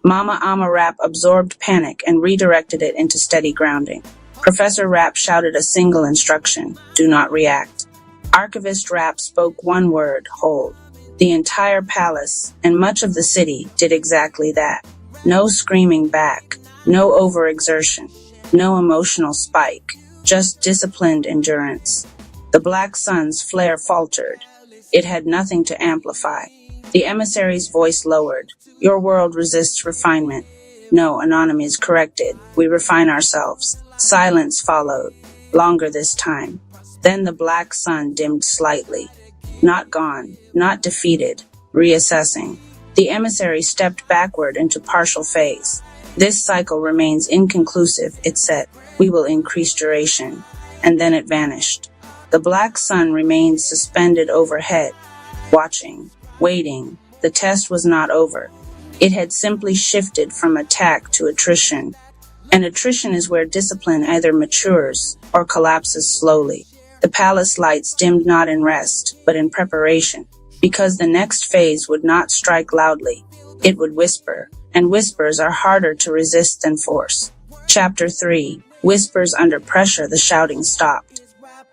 Mama Ama Rap absorbed panic and redirected it into steady grounding. Professor Rap shouted a single instruction: do not react. Archivist Rap spoke one word: hold. The entire palace, and much of the city, did exactly that. No screaming back, no overexertion, no emotional spike, just disciplined endurance. The Black Sun's flare faltered. It had nothing to amplify. The emissary's voice lowered. Your world resists refinement. No, Anonymous corrected. We refine ourselves. Silence followed. Longer this time. Then the Black Sun dimmed slightly. Not gone, not defeated, reassessing. The emissary stepped backward into partial phase. This cycle remains inconclusive, it said. We will increase duration. And then it vanished. The Black Sun remained suspended overhead, watching, waiting. The test was not over. It had simply shifted from attack to attrition. And attrition is where discipline either matures or collapses slowly. The palace lights dimmed not in rest, but in preparation, because the next phase would not strike loudly. It would whisper, and whispers are harder to resist than force. Chapter 3. Whispers under pressure. The shouting stopped.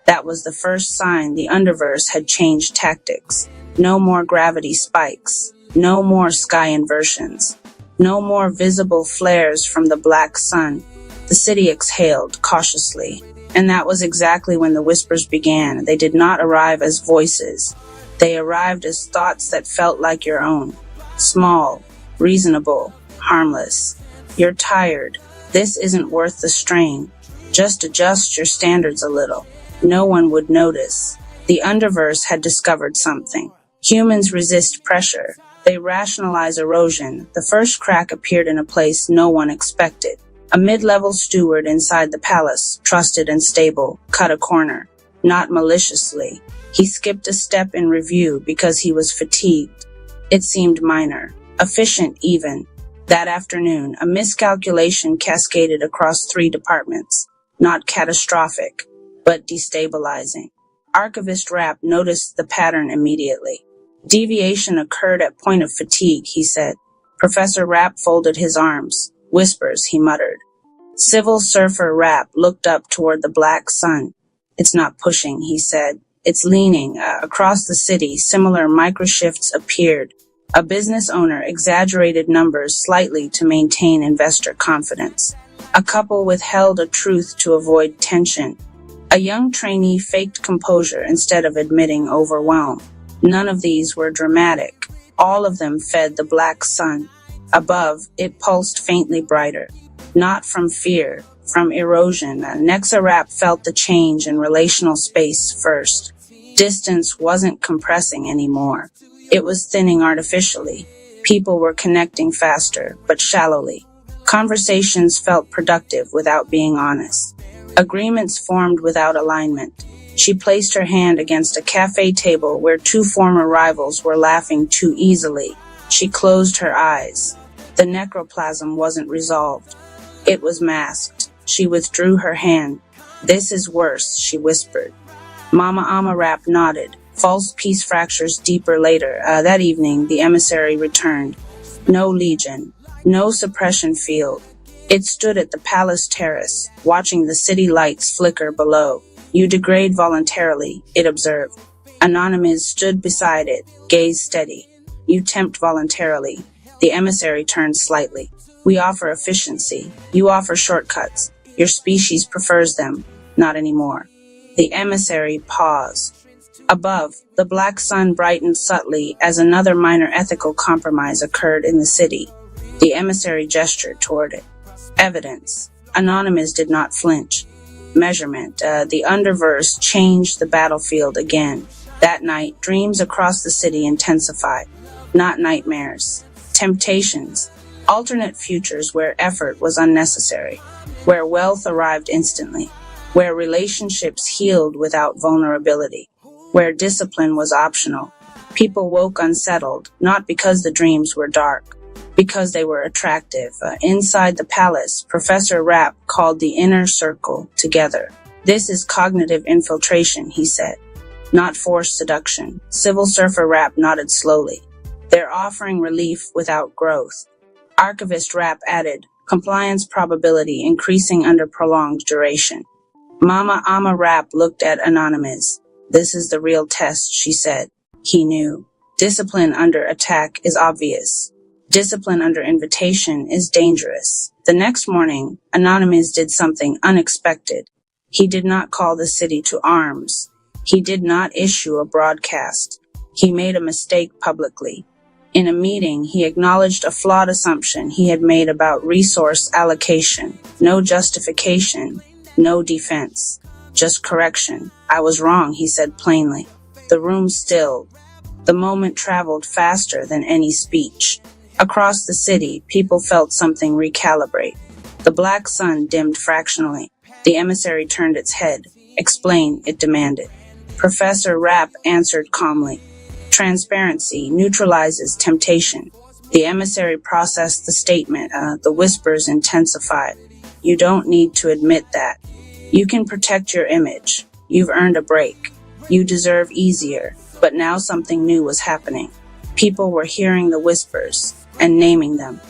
That was the first sign the Underverse had changed tactics. No more gravity spikes. No more sky inversions. No more visible flares from the Black Sun. The city exhaled cautiously. And that was exactly when the whispers began. They did not arrive as voices. They arrived as thoughts that felt like your own. Small, reasonable, harmless. You're tired. This isn't worth the strain. Just adjust your standards a little. No one would notice. The Underverse had discovered something. Humans resist pressure. They rationalize erosion. The first crack appeared in a place no one expected. A mid-level steward inside the palace, trusted and stable, cut a corner. Not maliciously. He skipped a step in review because he was fatigued. It seemed minor. Efficient even. That afternoon, a miscalculation cascaded across 3 departments. Not catastrophic, but destabilizing. Archivist Rapp noticed the pattern immediately. Deviation occurred at point of fatigue, he said. Professor Rapp folded his arms. Whispers, he muttered. Civil Surfer Rapp looked up toward the Black Sun. It's not pushing, he said. It's leaning. Across the city, similar microshifts appeared. A business owner exaggerated numbers slightly to maintain investor confidence. A couple withheld a truth to avoid tension. A young trainee faked composure instead of admitting overwhelm. None of these were dramatic. All of them fed the Black Sun. Above, it pulsed faintly brighter. Not from fear, from erosion. Nexa Rapp felt the change in relational space first. Distance wasn't compressing anymore. It was thinning artificially. People were connecting faster, but shallowly. Conversations felt productive without being honest. Agreements formed without alignment. She placed her hand against a cafe table where 2 former rivals were laughing too easily. She closed her eyes. The necroplasm wasn't resolved. It was masked. She withdrew her hand. This is worse, she whispered. Mama Rapp nodded. False peace fractures deeper later. That evening, the emissary returned. No legion. No suppression field. It stood at the palace terrace, watching the city lights flicker below. You degrade voluntarily, it observed. Anonymous stood beside it, gaze steady. You tempt voluntarily. The emissary turned slightly. We offer efficiency. You offer shortcuts. Your species prefers them. Not anymore. The emissary paused. Above, the Black Sun brightened subtly as another minor ethical compromise occurred in the city. The emissary gestured toward it. Evidence. Anonymous did not flinch. Measurement. The Underverse changed the battlefield again. That night, dreams across the city intensified. Not nightmares. Temptations. Alternate futures where effort was unnecessary. Where wealth arrived instantly. Where relationships healed without vulnerability. Where discipline was optional. People woke unsettled, not because the dreams were dark, because they were attractive. Inside the palace, Professor Rapp called the inner circle together. This is cognitive infiltration, he said. Not forced seduction. Civil Surfer Rapp nodded slowly. They're offering relief without growth. Archivist Rapp added, compliance probability increasing under prolonged duration. Mama Rapp looked at Anonymous. This is the real test, she said. He knew. Discipline under attack is obvious. Discipline under invitation is dangerous. The next morning, Anonymous did something unexpected. He did not call the city to arms. He did not issue a broadcast. He made a mistake publicly. In a meeting, he acknowledged a flawed assumption he had made about resource allocation. No justification, no defense, just correction. I was wrong, he said plainly. The room stilled. The moment traveled faster than any speech. Across the city, people felt something recalibrate. The black sun dimmed fractionally. The emissary turned its head. Explain, it demanded. Professor Rapp answered calmly. Transparency neutralizes temptation. The emissary processed the statement. The whispers intensified. You don't need to admit that. You can protect your image. You've earned a break. You deserve easier. But now something new was happening. People were hearing the whispers and naming them.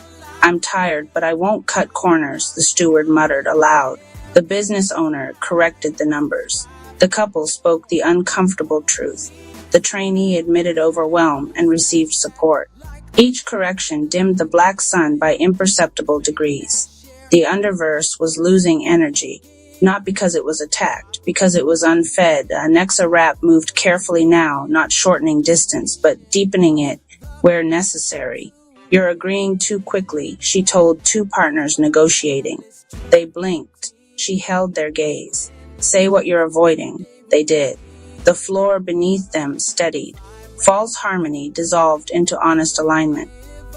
I'm tired, but I won't cut corners, the steward muttered aloud. The business owner corrected the numbers. The couple spoke the uncomfortable truth. The trainee admitted overwhelm and received support. Each correction dimmed the black sun by imperceptible degrees. The underverse was losing energy, not because it was attacked, because it was unfed. Nexa Rapp moved carefully now, not shortening distance, but deepening it where necessary. You're agreeing too quickly, she told two partners negotiating. They blinked. She held their gaze. Say what you're avoiding. They did. The floor beneath them steadied. False harmony dissolved into honest alignment.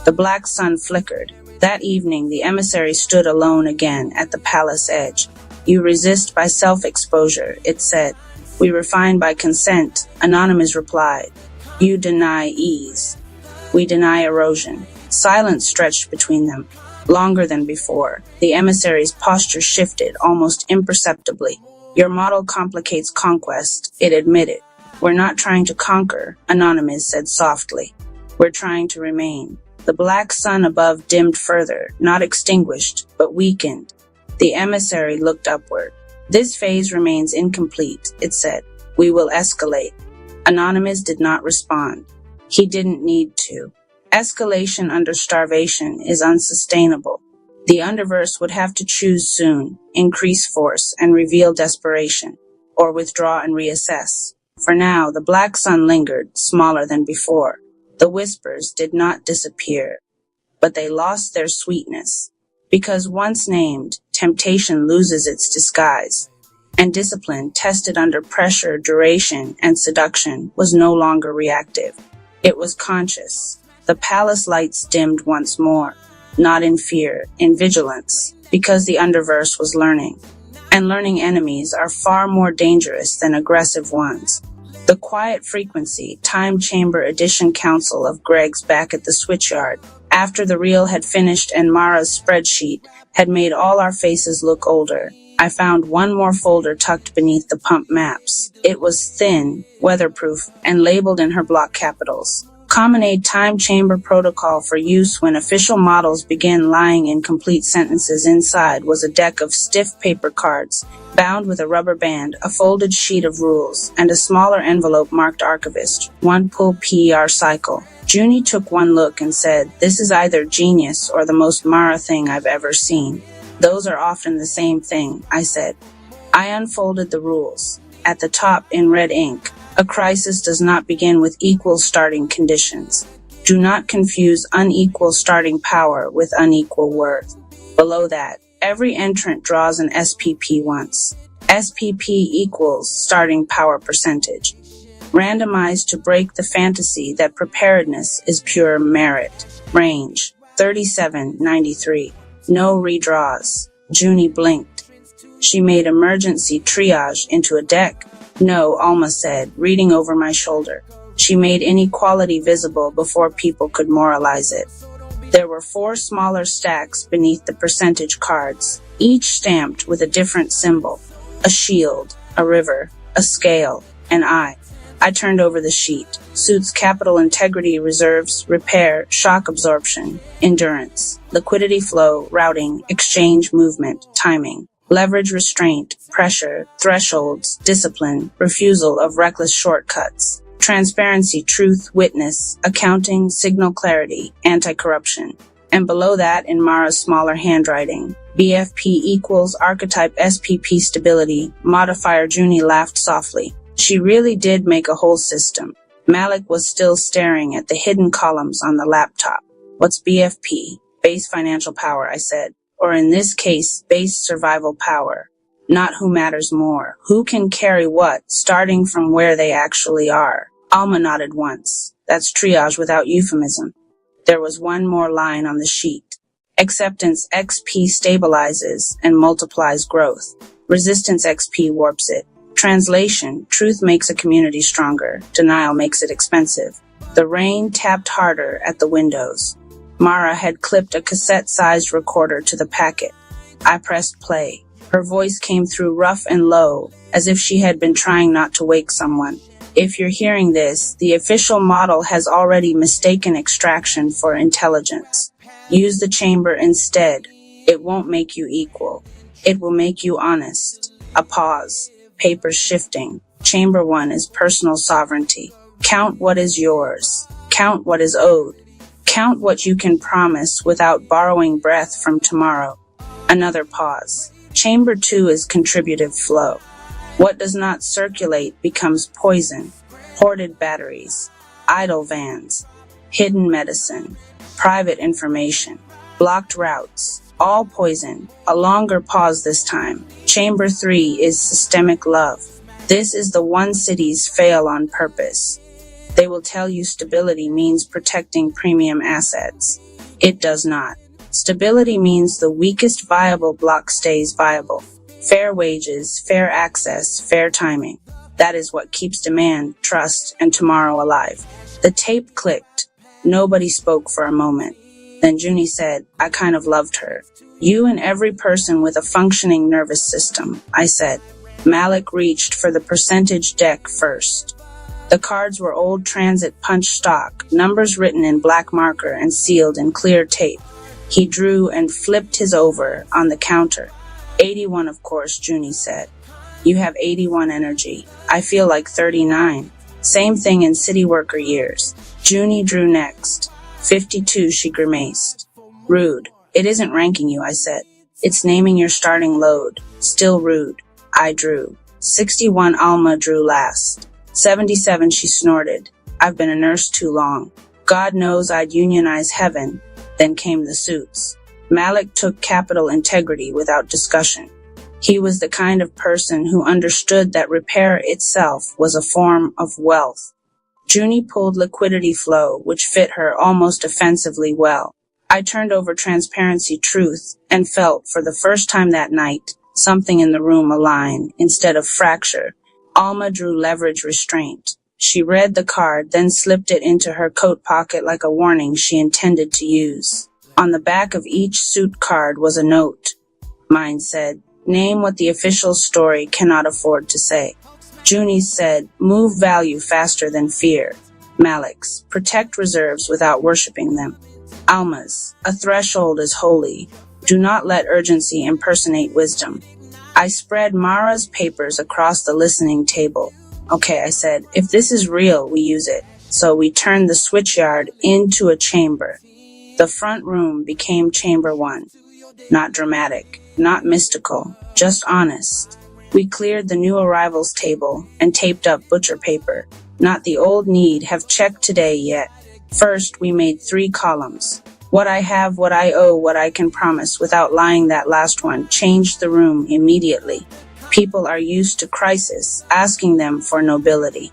The black sun flickered. That evening, the emissary stood alone again at the palace edge. You resist by self-exposure, it said. We refine by consent, Anonymous replied. You deny ease. We deny erosion. Silence stretched between them, longer than before. The emissary's posture shifted almost imperceptibly. Your model complicates conquest, it admitted. We're not trying to conquer, Anonymous said softly. We're trying to remain. The black sun above dimmed further, not extinguished, but weakened. The emissary looked upward. This phase remains incomplete, it said. We will escalate. Anonymous did not respond. He didn't need to. Escalation under starvation is unsustainable. The underverse would have to choose soon, increase force and reveal desperation, or withdraw and reassess. For now, the black sun lingered, smaller than before. The whispers did not disappear, but they lost their sweetness. Because once named, temptation loses its disguise, and discipline, tested under pressure, duration, and seduction, was no longer reactive. It was conscious. The palace lights dimmed once more, not in fear, in vigilance, because the underverse was learning. And learning enemies are far more dangerous than aggressive ones. The quiet frequency, time chamber edition council of Greg's back at the switchyard, after the reel had finished and Mara's spreadsheet had made all our faces look older. I found one more folder tucked beneath the pump maps. It was thin, weatherproof, and labeled in her block capitals. Common-Aid Time Chamber Protocol for use when official models begin lying in complete sentences. Inside was a deck of stiff paper cards, bound with a rubber band, a folded sheet of rules, and a smaller envelope marked Archivist, 1 pull PER cycle. Junie took one look and said, "This is either genius or the most Mara thing I've ever seen." "Those are often the same thing," I said. I unfolded the rules. At the top, in red ink, a crisis does not begin with equal starting conditions. Do not confuse unequal starting power with unequal worth. Below that, every entrant draws an SPP once. SPP equals starting power percentage. Randomized to break the fantasy that preparedness is pure merit. Range, 3793. No redraws. Junie blinked. She made emergency triage into a deck. "No," Alma said, reading over my shoulder. She made inequality visible before people could moralize it. There were 4 smaller stacks beneath the percentage cards, each stamped with a different symbol. A shield, a river, a scale, an eye. I turned over the sheet. Suits capital integrity, reserves, repair, shock absorption, endurance, liquidity flow, routing, exchange movement, timing. Leverage restraint, pressure, thresholds, discipline, refusal of reckless shortcuts. Transparency, truth, witness, accounting, signal clarity, anti-corruption. And below that, in Mara's smaller handwriting, BFP equals archetype SPP stability, modifier. Junie laughed softly. She really did make a whole system. Malik was still staring at the hidden columns on the laptop. What's BFP? Base financial power, I said. Or in this case, base survival power. Not who matters more. Who can carry what, starting from where they actually are. Alma nodded once. That's triage without euphemism. There was one more line on the sheet. Acceptance XP stabilizes and multiplies growth. Resistance XP warps it. Translation, truth makes a community stronger. Denial makes it expensive. The rain tapped harder at the windows. Mara had clipped a cassette-sized recorder to the packet. I pressed play. Her voice came through rough and low, as if she had been trying not to wake someone. If you're hearing this, the official model has already mistaken extraction for intelligence. Use the chamber instead. It won't make you equal. It will make you honest. A pause. Papers shifting. Chamber 1 is personal sovereignty. Count what is yours. Count what is owed. Count what you can promise without borrowing breath from tomorrow. Another pause. Chamber 2 is contributive flow. What does not circulate becomes poison. Hoarded batteries. Idle vans. Hidden medicine. Private information. Blocked routes. All poison. A longer pause this time. Chamber 3 is systemic love. This is the one cities fail on purpose. They will tell you stability means protecting premium assets. It does not. Stability means the weakest viable block stays viable. Fair wages, fair access, fair timing. That is what keeps demand, trust, and tomorrow alive. The tape clicked. Nobody spoke for a moment. Then Junie said, I kind of loved her. You and every person with a functioning nervous system, I said. Malik reached for the percentage deck first. The cards were old transit punch stock, numbers written in black marker and sealed in clear tape. He drew and flipped his over on the counter. 81, of course, Junie said. You have 81 energy. I feel like 39. Same thing in city worker years. Junie drew next. 52, she grimaced. Rude. It isn't ranking you, I said. It's naming your starting load. Still rude. I drew. 61, Alma drew last. 77, she snorted. I've been a nurse too long. God knows I'd unionize heaven. Then came the suits. Malik took capital integrity without discussion. He was the kind of person who understood that repair itself was a form of wealth. Junie pulled liquidity flow, which fit her almost offensively well. I turned over transparency truth and felt, for the first time that night, something in the room align instead of fracture. Alma drew leverage restraint. She read the card, then slipped it into her coat pocket like a warning she intended to use. On the back of each suit card was a note. Mine said, name what the official story cannot afford to say. Junie's said, move value faster than fear. Malik's, protect reserves without worshipping them. Alma's, a threshold is holy. Do not let urgency impersonate wisdom. I spread Mara's papers across the listening table. Okay, I said, if this is real, we use it. So we turned the switchyard into a chamber. The front room became chamber 1. Not dramatic, not mystical, just honest. We cleared the new arrivals table and taped up butcher paper. Not the old need have checked today yet. First, we made 3 columns. What I have, what I owe, what I can promise without lying. That last one changed the room immediately. People are used to crisis, asking them for nobility.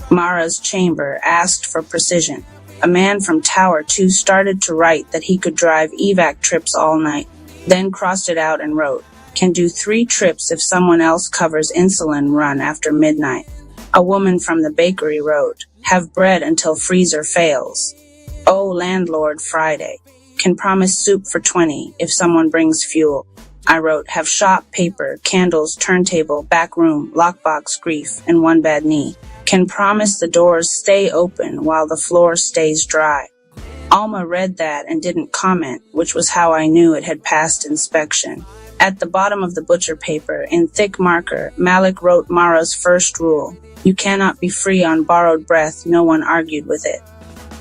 Mara's chamber asked for precision. A man from Tower 2 started to write that he could drive evac trips all night, then crossed it out and wrote, can do 3 trips if someone else covers insulin run after midnight. A woman from the bakery wrote, have bread until freezer fails. Oh, landlord, Friday. Can promise soup for 20 if someone brings fuel. I wrote, have shop, paper, candles, turntable, back room, lockbox, grief, and 1 bad knee. Can promise the doors stay open while the floor stays dry. Alma read that and didn't comment, which was how I knew it had passed inspection. At the bottom of the butcher paper, in thick marker, Malik wrote Mara's first rule. You cannot be free on borrowed breath. No one argued with it.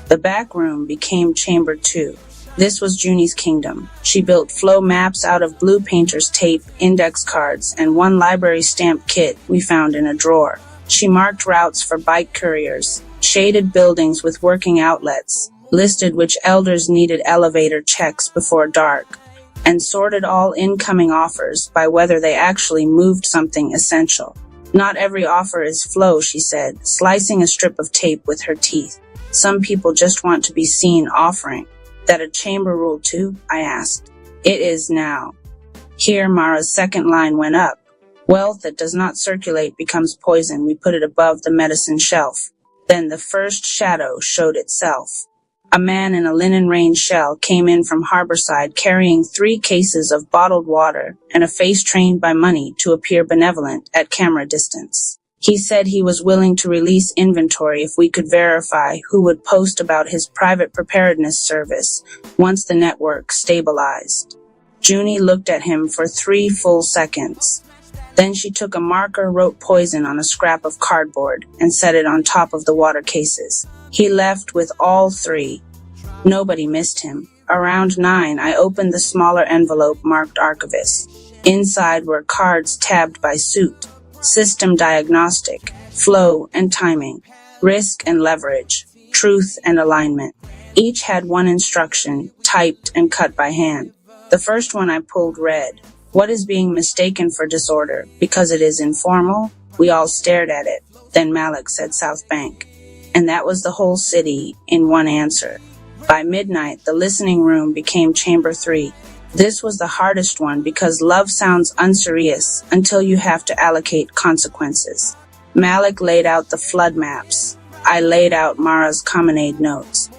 The back room became Chamber 2. This was Junie's kingdom. She built flow maps out of blue painter's tape, index cards, and one library stamp kit we found in a drawer. She marked routes for bike couriers, shaded buildings with working outlets, listed which elders needed elevator checks before dark, and sorted all incoming offers by whether they actually moved something essential. Not every offer is flow, she said, slicing a strip of tape with her teeth. Some people just want to be seen offering. That a chamber rule too? I asked. It is now. Here Mara's second line went up. Wealth that does not circulate becomes poison. We put it above the medicine shelf. Then the first shadow showed itself. A man in a linen rain shell came in from Harborside carrying 3 cases of bottled water and a face trained by money to appear benevolent at camera distance. He said he was willing to release inventory if we could verify who would post about his private preparedness service once the network stabilized. Junie looked at him for 3 full seconds. Then she took a marker, wrote poison on a scrap of cardboard, and set it on top of the water cases. He left with all 3. Nobody missed him. Around 9, I opened the smaller envelope marked Archivist. Inside were cards tabbed by suit. System diagnostic, flow and timing, risk and leverage, truth and alignment. Each had one instruction, typed and cut by hand. The first one I pulled read, "What is being mistaken for disorder? Because it is informal?" We all stared at it. Then Malik said South Bank. And that was the whole city in one answer. By midnight, the listening room became Chamber 3. This was the hardest one because love sounds unserious until you have to allocate consequences. Malik laid out the flood maps. I laid out Mara's Promenade notes.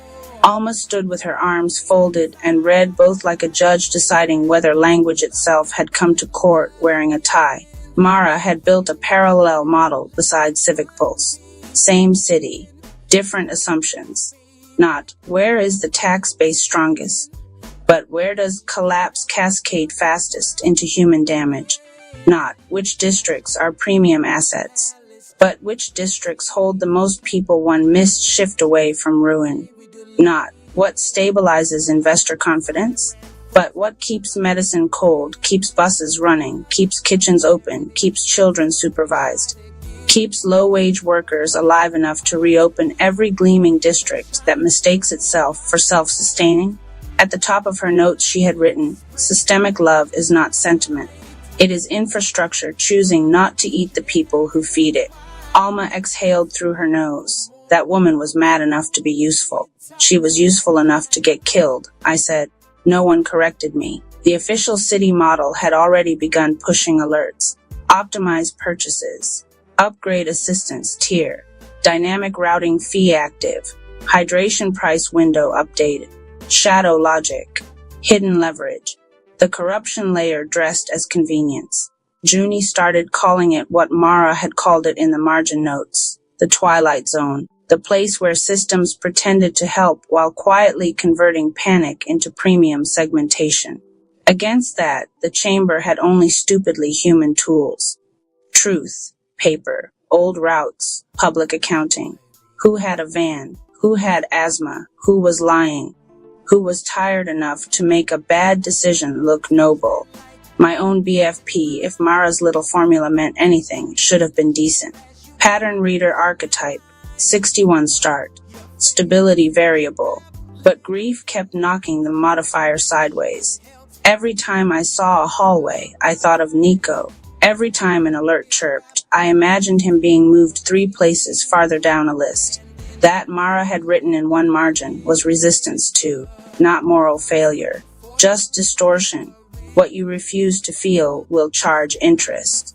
Alma stood with her arms folded and read both like a judge deciding whether language itself had come to court wearing a tie. Mara had built a parallel model beside Civic Pulse. Same city, different assumptions. Not, where is the tax base strongest? But where does collapse cascade fastest into human damage? Not, which districts are premium assets? But which districts hold the most people one missed shift away from ruin? Not, what stabilizes investor confidence? But what keeps medicine cold, keeps buses running, keeps kitchens open, keeps children supervised, keeps low-wage workers alive enough to reopen every gleaming district that mistakes itself for self-sustaining? At the top of her notes she had written, "Systemic love is not sentiment. It is infrastructure choosing not to eat the people who feed it." Alma exhaled through her nose. That woman was mad enough to be useful. She was useful enough to get killed, I said. No one corrected me. The official city model had already begun pushing alerts. Optimize purchases. Upgrade assistance tier. Dynamic routing fee active. Hydration price window updated. Shadow logic, hidden leverage, the corruption layer dressed as convenience. Junie started calling it what Mara had called it in the margin notes, the Twilight Zone, the place where systems pretended to help while quietly converting panic into premium segmentation. Against that, the chamber had only stupidly human tools. Truth, paper, old routes, public accounting. Who had a van? Who had asthma? Who was lying? Who was tired enough to make a bad decision look noble? My own BFP, if Mara's little formula meant anything, should have been decent. Pattern reader archetype, 61 start. Stability variable. But grief kept knocking the modifier sideways. Every time I saw a hallway, I thought of Nico. Every time an alert chirped, I imagined him being moved 3 places farther down a list. That Mara had written in one margin was resistance to, not moral failure, just distortion. What you refuse to feel will charge interest.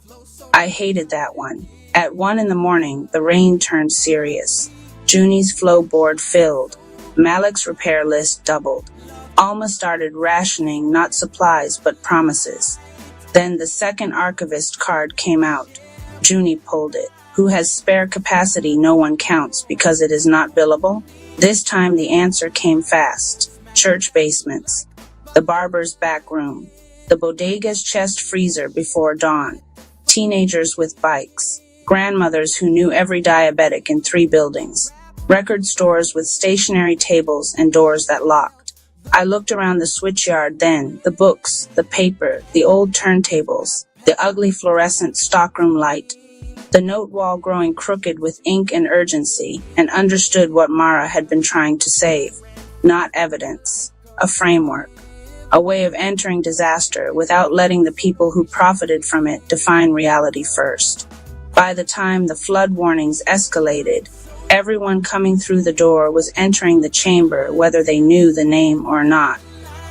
I hated that one. At 1 a.m, the rain turned serious. Junie's flow board filled. Malik's repair list doubled. Alma started rationing not supplies but promises. Then the second archivist card came out. Junie pulled it. Who has spare capacity no one counts because it is not billable? This time the answer came fast. Church basements. The barber's back room. The bodega's chest freezer before dawn. Teenagers with bikes. grandmothers who knew every diabetic in 3 buildings, record stores with stationary tables and doors that locked. I looked around the switchyard then, the books, the paper, the old turntables, the ugly fluorescent stockroom light, the note wall growing crooked with ink and urgency, and understood what Mara had been trying to save. Not evidence, a framework, a way of entering disaster without letting the people who profited from it define reality first. By the time the flood warnings escalated, everyone coming through the door was entering the chamber whether they knew the name or not.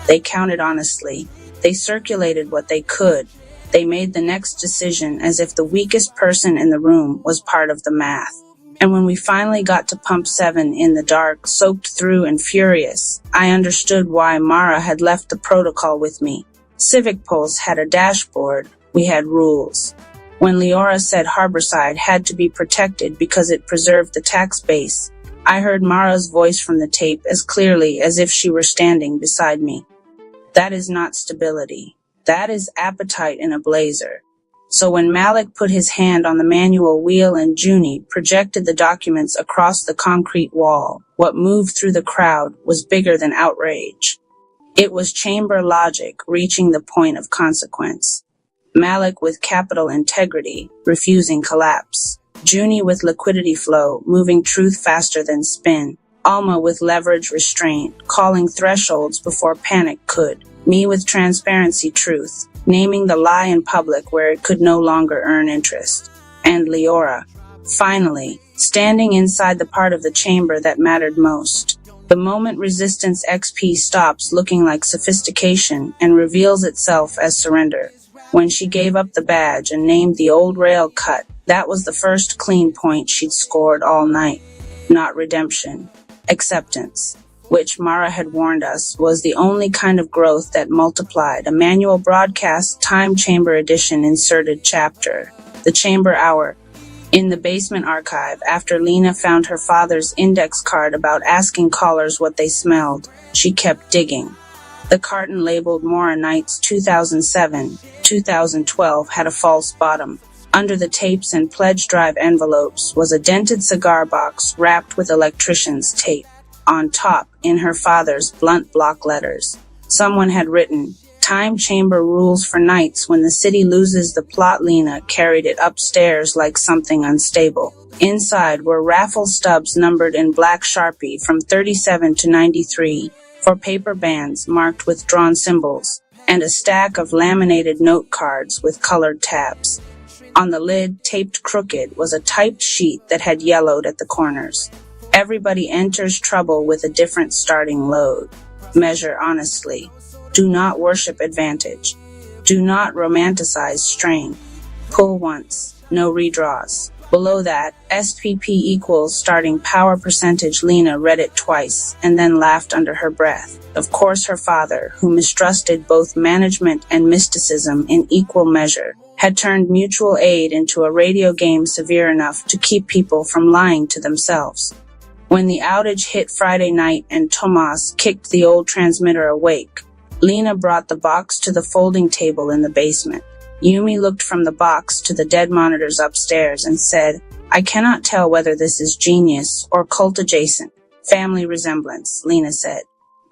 They counted honestly. They circulated what they could. They made the next decision as if the weakest person in the room was part of the math. And when we finally got to pump 7 in the dark, soaked through and furious, I understood why Mara had left the protocol with me. Civic Pulse had a dashboard. We had rules. When Leora said Harborside had to be protected because it preserved the tax base, I heard Mara's voice from the tape as clearly as if she were standing beside me. That is not stability. That is appetite in a blazer. So when Malik put his hand on the manual wheel and Junie projected the documents across the concrete wall, what moved through the crowd was bigger than outrage. It was chamber logic reaching the point of consequence. Malik with capital integrity, refusing collapse. Junie with liquidity flow, moving truth faster than spin. Alma with leverage restraint, calling thresholds before panic could. Me with transparency truth, naming the lie in public where it could no longer earn interest. And Leora, finally, standing inside the part of the chamber that mattered most. The moment Resistance XP stops looking like sophistication and reveals itself as surrender. When she gave up the badge and named the old rail cut, that was the first clean point she'd scored all night. Not redemption. Acceptance, which Mara had warned us was the only kind of growth that multiplied. A manual broadcast time chamber edition inserted chapter. The chamber hour. In the basement archive, after Lena found her father's index card about asking callers what they smelled, she kept digging. The carton labeled Mora Nights 2007-2012 had a false bottom. Under the tapes and pledge drive envelopes was a dented cigar box wrapped with electrician's tape. On top, in her father's blunt block letters, someone had written, "Time chamber rules for nights when the city loses the plot." Lena carried it upstairs like something unstable. Inside were raffle stubs numbered in black Sharpie from 37 to 93 for paper bands marked with drawn symbols, and a stack of laminated note cards with colored tabs. On the lid, taped crooked, was a typed sheet that had yellowed at the corners. Everybody enters trouble with a different starting load. Measure honestly. Do not worship advantage. Do not romanticize strain. Pull once. No redraws. Below that, SPP equals starting power percentage. Lena read it twice and then laughed under her breath. Of course her father, who mistrusted both management and mysticism in equal measure, had turned mutual aid into a radio game severe enough to keep people from lying to themselves. When the outage hit Friday night and Tomas kicked the old transmitter awake, Lena brought the box to the folding table in the basement. Yumi looked from the box to the dead monitors upstairs and said, "I cannot tell whether this is genius or cult adjacent. Family resemblance," Lena said.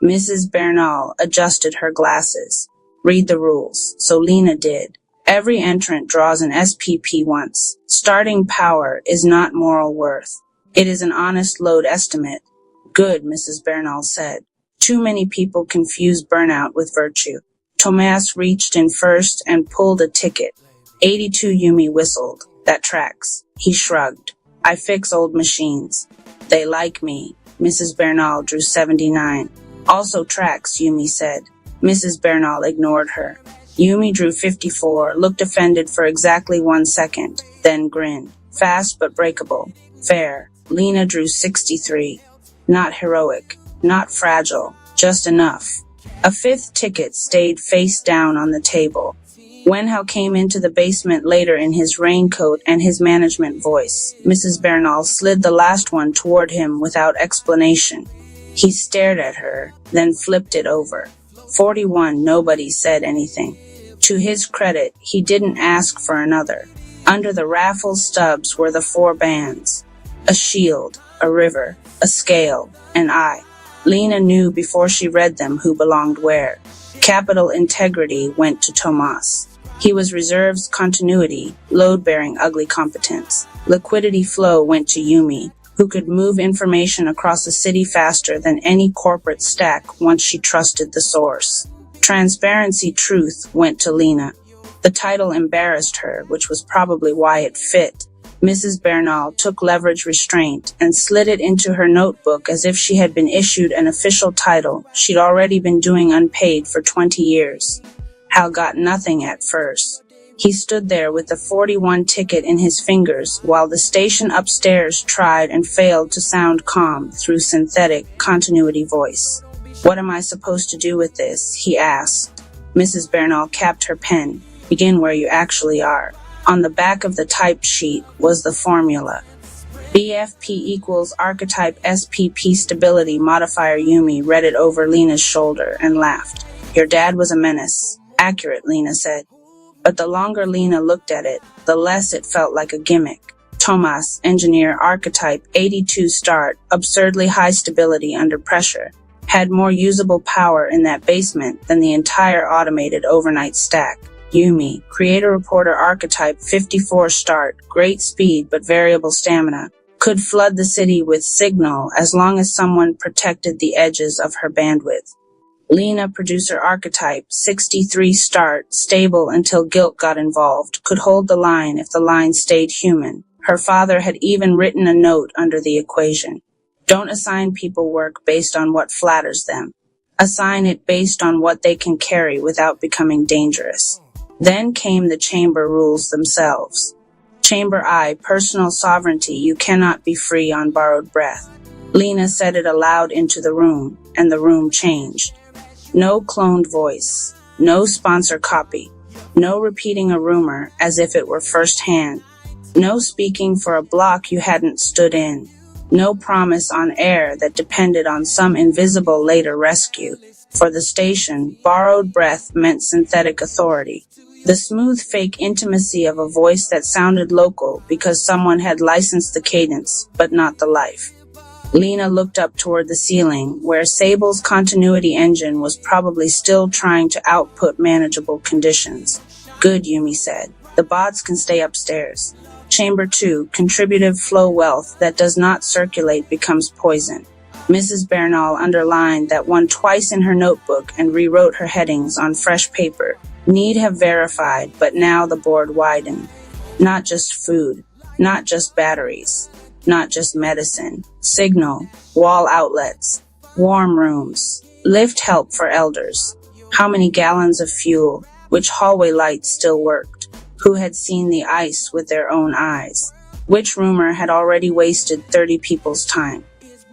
Mrs. Bernal adjusted her glasses. "Read the rules." So Lena did. Every entrant draws an SPP once. Starting power is not moral worth. It is an honest load estimate. Good, Mrs. Bernal said. Too many people confuse burnout with virtue. Tomas reached in first and pulled a ticket. 82. Yumi whistled. That tracks. He shrugged. I fix old machines. They like me. Mrs. Bernal drew 79. Also tracks, Yumi said. Mrs. Bernal ignored her. Yumi drew 54, looked offended for exactly 1 second, then grinned. Fast but breakable. Fair. Lena drew 63. Not heroic. Not fragile. Just enough. A 5th ticket stayed face down on the table. Wenhao came into the basement later in his raincoat and his management voice. Mrs. Bernal slid the last one toward him without explanation. He stared at her, then flipped it over. 41. Nobody said anything. To his credit, he didn't ask for another. Under the raffle stubs were the 4 bands: a shield, a river, a scale, an eye. Lena knew before she read them who belonged where. Capital integrity went to Tomas. He was reserves continuity, load-bearing ugly competence. Liquidity flow went to Yumi, who could move information across the city faster than any corporate stack once she trusted the source. Transparency truth went to Lena. The title embarrassed her, which was probably why it fit. Mrs. Bernal took leverage restraint and slid it into her notebook as if she had been issued an official title she'd already been doing unpaid for 20 years. Hal got nothing at first. He stood there with the 41 ticket in his fingers while the station upstairs tried and failed to sound calm through synthetic continuity voice. "What am I supposed to do with this?" he asked. Mrs. Bernal capped her pen. "Begin where you actually are." On the back of the typed sheet was the formula. BFP equals archetype SPP stability modifier. Yumi read it over Lena's shoulder and laughed. "Your dad was a menace." "Accurate," Lena said. But the longer Lena looked at it, the less it felt like a gimmick. Tomas, engineer, archetype, 82 start, absurdly high stability under pressure, had more usable power in that basement than the entire automated overnight stack. Yumi, creator-reporter archetype, 54 start, great speed but variable stamina, could flood the city with signal as long as someone protected the edges of her bandwidth. Lena, producer archetype, 63 start, stable until guilt got involved, could hold the line if the line stayed human. Her father had even written a note under the equation. Don't assign people work based on what flatters them. Assign it based on what they can carry without becoming dangerous. Then came the chamber rules themselves. Chamber I, personal sovereignty, you cannot be free on borrowed breath. Lena said it aloud into the room, and the room changed. No cloned voice, no sponsor copy, no repeating a rumor as if it were firsthand, no speaking for a block you hadn't stood in, no promise on air that depended on some invisible later rescue. For the station, borrowed breath meant synthetic authority. The smooth fake intimacy of a voice that sounded local because someone had licensed the cadence, but not the life. Lena looked up toward the ceiling, where Sable's continuity engine was probably still trying to output manageable conditions. Good, Yumi said. The bots can stay upstairs. Chamber 2, contributive flow wealth that does not circulate becomes poison. Mrs. Bernal underlined that one twice in her notebook and rewrote her headings on fresh paper. Need have verified, but now the board widened. Not just food, not just batteries, not just medicine, signal, wall outlets, warm rooms, lift help for elders. How many gallons of fuel, which hallway lights still worked, who had seen the ice with their own eyes, which rumor had already wasted 30 people's time.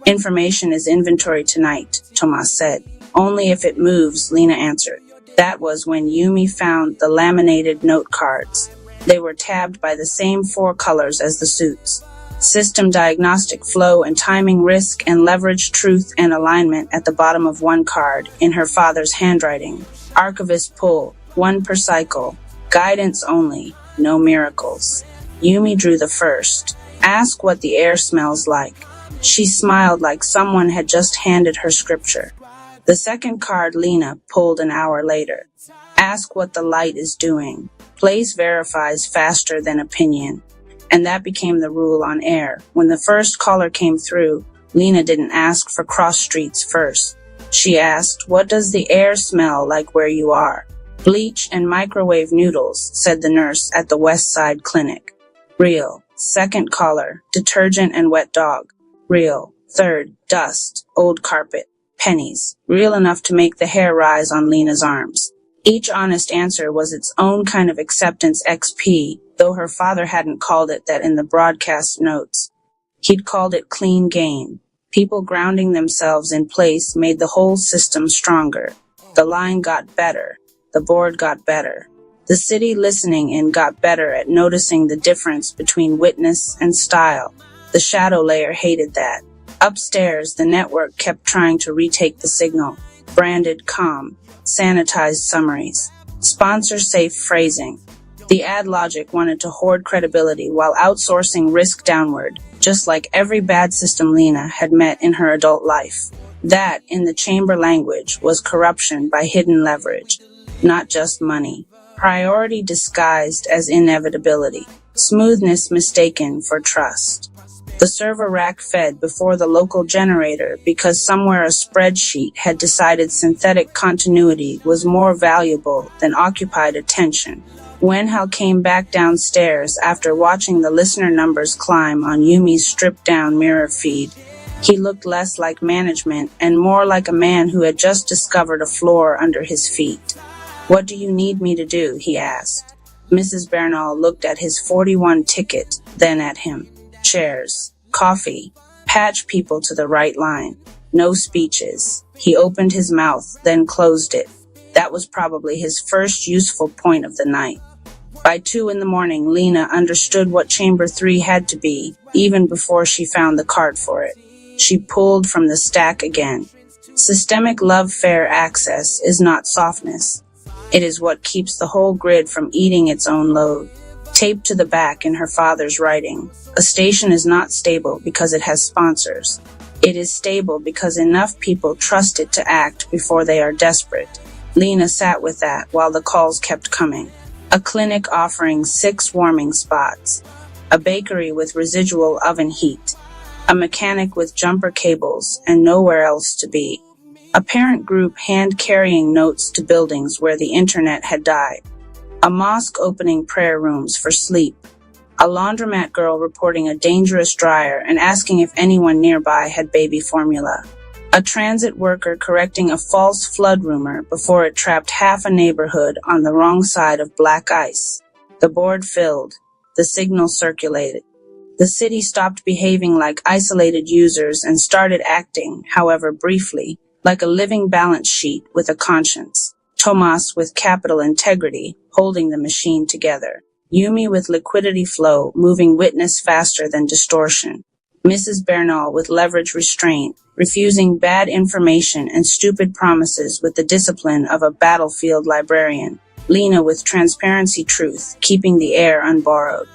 Information is inventory tonight, Tomas said. Only if it moves, Lena answered. That was when Yumi found the laminated note cards. They were tabbed by the same 4 colors as the suits. System diagnostic flow and timing risk and leverage truth and alignment at the bottom of one card in her father's handwriting. Archivist pull, 1 per cycle. Guidance only, no miracles. Yumi drew the first. Ask what the air smells like. She smiled like someone had just handed her scripture. The second card Lena pulled an hour later. Ask what the light is doing. Place verifies faster than opinion. And that became the rule on air. When the first caller came through, Lena didn't ask for cross streets first. She asked, what does the air smell like where you are? Bleach and microwave noodles, said the nurse at the West Side Clinic. Real. Second caller, detergent and wet dog. Real. Third, dust, old carpet. Pennies, real enough to make the hair rise on Lena's arms. Each honest answer was its own kind of acceptance XP, though her father hadn't called it that in the broadcast notes. He'd called it clean gain. People grounding themselves in place made the whole system stronger. The line got better. The board got better. The city listening in got better at noticing the difference between witness and style. The shadow layer hated that. Upstairs, the network kept trying to retake the signal. Branded calm, sanitized summaries, sponsor-safe phrasing. The ad logic wanted to hoard credibility while outsourcing risk downward, just like every bad system Lena had met in her adult life. That, in the chamber language, was corruption by hidden leverage, not just money. Priority disguised as inevitability. Smoothness mistaken for trust. The server rack fed before the local generator because somewhere a spreadsheet had decided synthetic continuity was more valuable than occupied attention. Wenhao came back downstairs after watching the listener numbers climb on Yumi's stripped-down mirror feed. He looked less like management and more like a man who had just discovered a floor under his feet. "What do you need me to do?" he asked. Mrs. Bernal looked at his 41 ticket, then at him. Chairs, coffee, patch people to the right line. No speeches. He opened his mouth, then closed it. That was probably his first useful point of the night. By 2 a.m, Lena understood what Chamber 3 had to be, even before she found the card for it. She pulled from the stack again. Systemic love fair access is not softness. It is what keeps the whole grid from eating its own load. Taped to the back in her father's writing, a station is not stable because it has sponsors. It is stable because enough people trust it to act before they are desperate. Lena sat with that while the calls kept coming. A clinic offering 6 warming spots. A bakery with residual oven heat. A mechanic with jumper cables and nowhere else to be. A parent group hand-carrying notes to buildings where the internet had died. A mosque opening prayer rooms for sleep. A laundromat girl reporting a dangerous dryer and asking if anyone nearby had baby formula. A transit worker correcting a false flood rumor before it trapped half a neighborhood on the wrong side of black ice. The board filled. The signal circulated. The city stopped behaving like isolated users and started acting, however briefly, like a living balance sheet with a conscience. Tomas with capital integrity, holding the machine together. Yumi with liquidity flow, moving witness faster than distortion. Mrs. Bernal with leverage restraint, refusing bad information and stupid promises with the discipline of a battlefield librarian. Lena with transparency truth, keeping the air unborrowed.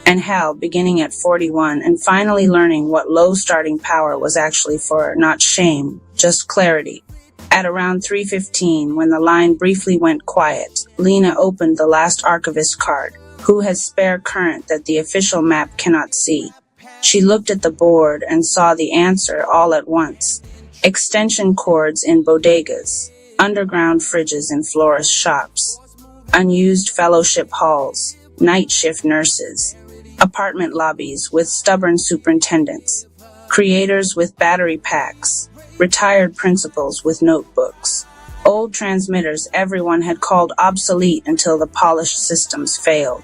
And Hal beginning at 41 and finally learning what low starting power was actually for, not shame, just clarity. At around 3:15, when the line briefly went quiet, Lena opened the last archivist card. Who has spare current that the official map cannot see? She looked at the board and saw the answer all at once. Extension cords in bodegas, underground fridges in florist shops, unused fellowship halls, night shift nurses, apartment lobbies with stubborn superintendents, creators with battery packs, retired principals with notebooks, old transmitters everyone had called obsolete until the polished systems failed.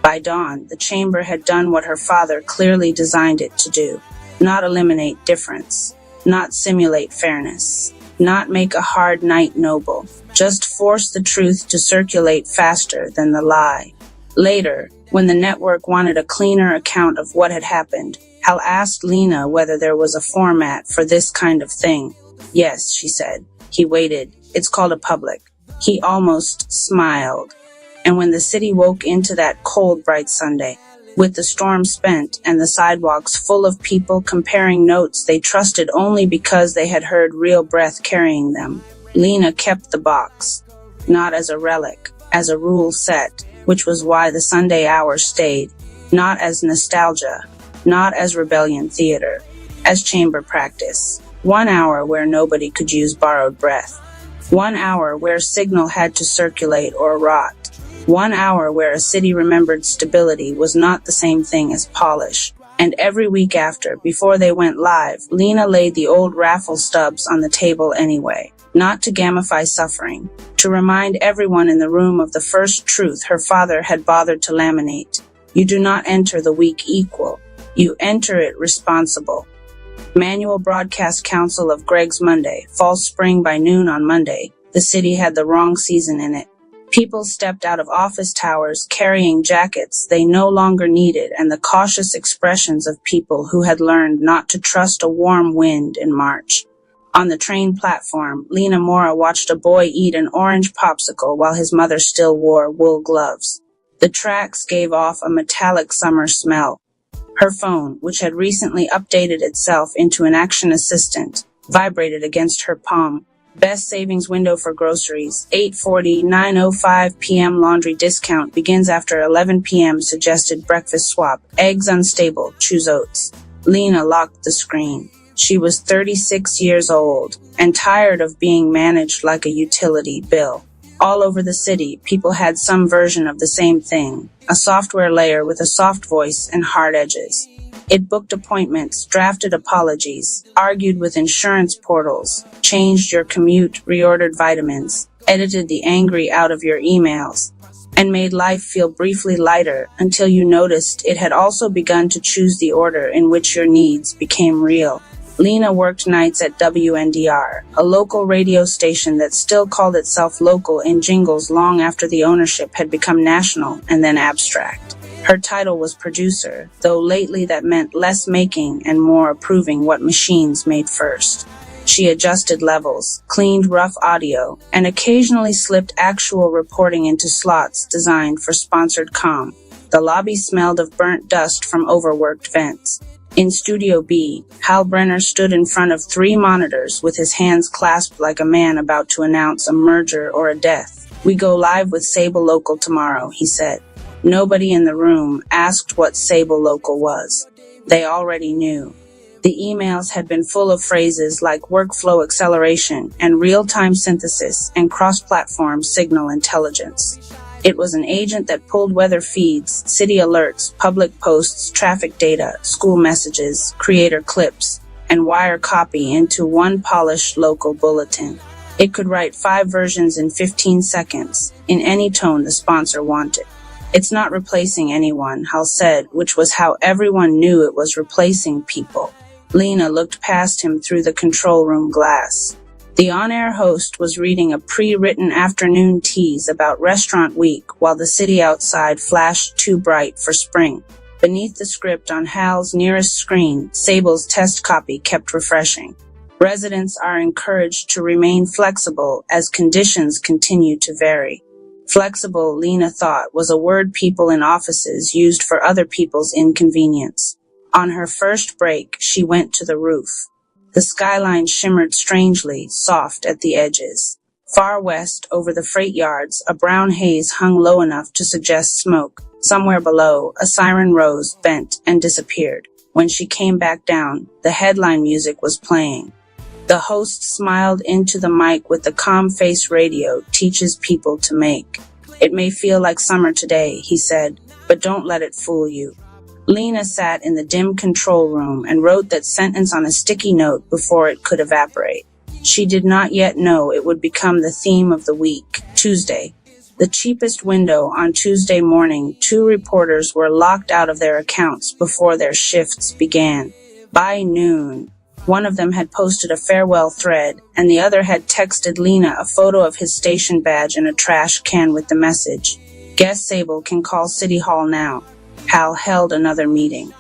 By dawn, the chamber had done what her father clearly designed it to do. Not eliminate difference, not simulate fairness, not make a hard night noble, just force the truth to circulate faster than the lie. Later, when the network wanted a cleaner account of what had happened, Hal asked Lena whether there was a format for this kind of thing. Yes, she said. He waited. It's called a public. He almost smiled. And when the city woke into that cold, bright Sunday, with the storm spent and the sidewalks full of people comparing notes they trusted only because they had heard real breath carrying them, Lena kept the box. Not as a relic, as a rule set, which was why the Sunday hours stayed. Not as nostalgia, not as rebellion theater, as chamber practice. 1 hour where nobody could use borrowed breath. 1 hour where signal had to circulate or rot. 1 hour where a city remembered stability was not the same thing as polish. And every week after, before they went live, Lena laid the old raffle stubs on the table anyway. Not to gamify suffering, to remind everyone in the room of the first truth her father had bothered to laminate. You do not enter the week equal. You enter it responsible. Manual Broadcast Council of Greg's Monday, False Spring by noon on Monday. The city had the wrong season in it. People stepped out of office towers carrying jackets they no longer needed and the cautious expressions of people who had learned not to trust a warm wind in March. On the train platform, Lena Mora watched a boy eat an orange popsicle while his mother still wore wool gloves. The tracks gave off a metallic summer smell. Her phone, which had recently updated itself into an action assistant, vibrated against her palm. Best savings window for groceries, 8:40, 9:05 p.m. laundry discount begins after 11 p.m. suggested breakfast swap, eggs unstable, choose oats. Lena locked the screen. She was 36 years old and tired of being managed like a utility bill. All over the city, people had some version of the same thing, a software layer with a soft voice and hard edges. It booked appointments, drafted apologies, argued with insurance portals, changed your commute, reordered vitamins, edited the angry out of your emails, and made life feel briefly lighter until you noticed it had also begun to choose the order in which your needs became real. Lena worked nights at WNDR, a local radio station that still called itself local in jingles long after the ownership had become national and then abstract. Her title was producer, though lately that meant less making and more approving what machines made first. She adjusted levels, cleaned rough audio, and occasionally slipped actual reporting into slots designed for sponsored comm. The lobby smelled of burnt dust from overworked vents. In Studio B, Hal Brenner stood in front of 3 monitors with his hands clasped like a man about to announce a merger or a death. "We go live with Sable Local tomorrow," he said. Nobody in the room asked what Sable Local was. They already knew. The emails had been full of phrases like workflow acceleration and real-time synthesis and cross-platform signal intelligence. It was an agent that pulled weather feeds, city alerts, public posts, traffic data, school messages, creator clips, and wire copy into one polished local bulletin. It could write 5 versions in 15 seconds, in any tone the sponsor wanted. "It's not replacing anyone," Hal said, which was how everyone knew it was replacing people. Lena looked past him through the control room glass. The on-air host was reading a pre-written afternoon tease about Restaurant Week while the city outside flashed too bright for spring. Beneath the script on Hal's nearest screen, Sable's test copy kept refreshing. Residents are encouraged to remain flexible as conditions continue to vary. Flexible, Lena thought, was a word people in offices used for other people's inconvenience. On her first break, she went to the roof. The skyline shimmered strangely, soft at the edges. Far west, over the freight yards, a brown haze hung low enough to suggest smoke. Somewhere below, a siren rose, bent, and disappeared. When she came back down, the headline music was playing. The host smiled into the mic with the calm face radio teaches people to make. "It may feel like summer today," he said, "but don't let it fool you." Lena sat in the dim control room and wrote that sentence on a sticky note before it could evaporate. She did not yet know it would become the theme of the week, Tuesday. The cheapest window on Tuesday morning, 2 reporters were locked out of their accounts before their shifts began. By noon, one of them had posted a farewell thread, and the other had texted Lena a photo of his station badge in a trash can with the message, "Guess Sable can call City Hall now." Hal held another meeting.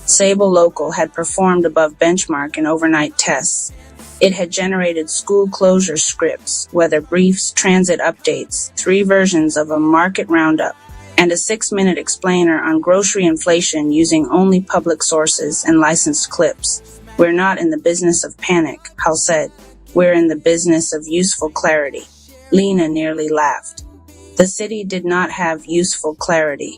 Sable Local had performed above benchmark in overnight tests. It had generated school closure scripts, weather briefs, transit updates, 3 versions of a market roundup, and a 6-minute explainer on grocery inflation using only public sources and licensed clips. "We're not in the business of panic," Hal said. "We're in the business of useful clarity." Lena nearly laughed. The city did not have useful clarity.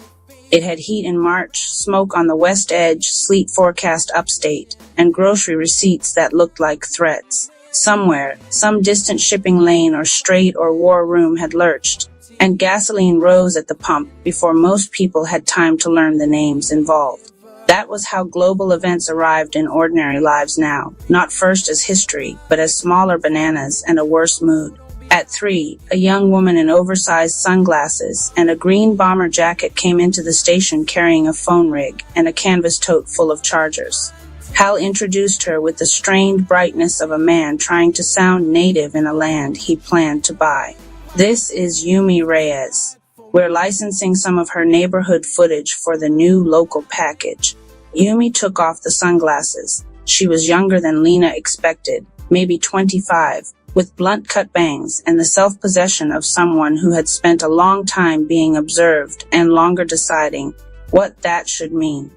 It had heat in March, smoke on the west edge, sleet forecast upstate, and grocery receipts that looked like threats. Somewhere, some distant shipping lane or strait or war room had lurched, and gasoline rose at the pump before most people had time to learn the names involved. That was how global events arrived in ordinary lives now, not first as history, but as smaller bananas and a worse mood. At 3, a young woman in oversized sunglasses and a green bomber jacket came into the station carrying a phone rig and a canvas tote full of chargers. Hal introduced her with the strained brightness of a man trying to sound native in a land he planned to buy. "This is Yumi Reyes. We're licensing some of her neighborhood footage for the new local package." Yumi took off the sunglasses. She was younger than Lena expected, maybe 25, with blunt-cut bangs and the self-possession of someone who had spent a long time being observed and longer deciding what that should mean.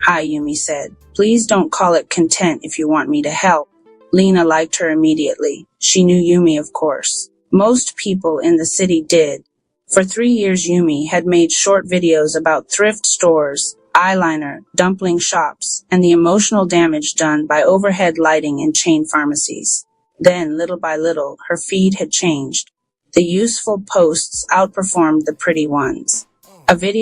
"Hi," Yumi said. "Please don't call it content if you want me to help." Lena liked her immediately. She knew Yumi, of course. Most people in the city did. For 3 years, Yumi had made short videos about thrift stores, eyeliner, dumpling shops, and the emotional damage done by overhead lighting in chain pharmacies. Then, little by little, her feed had changed. The useful posts outperformed the pretty ones. A video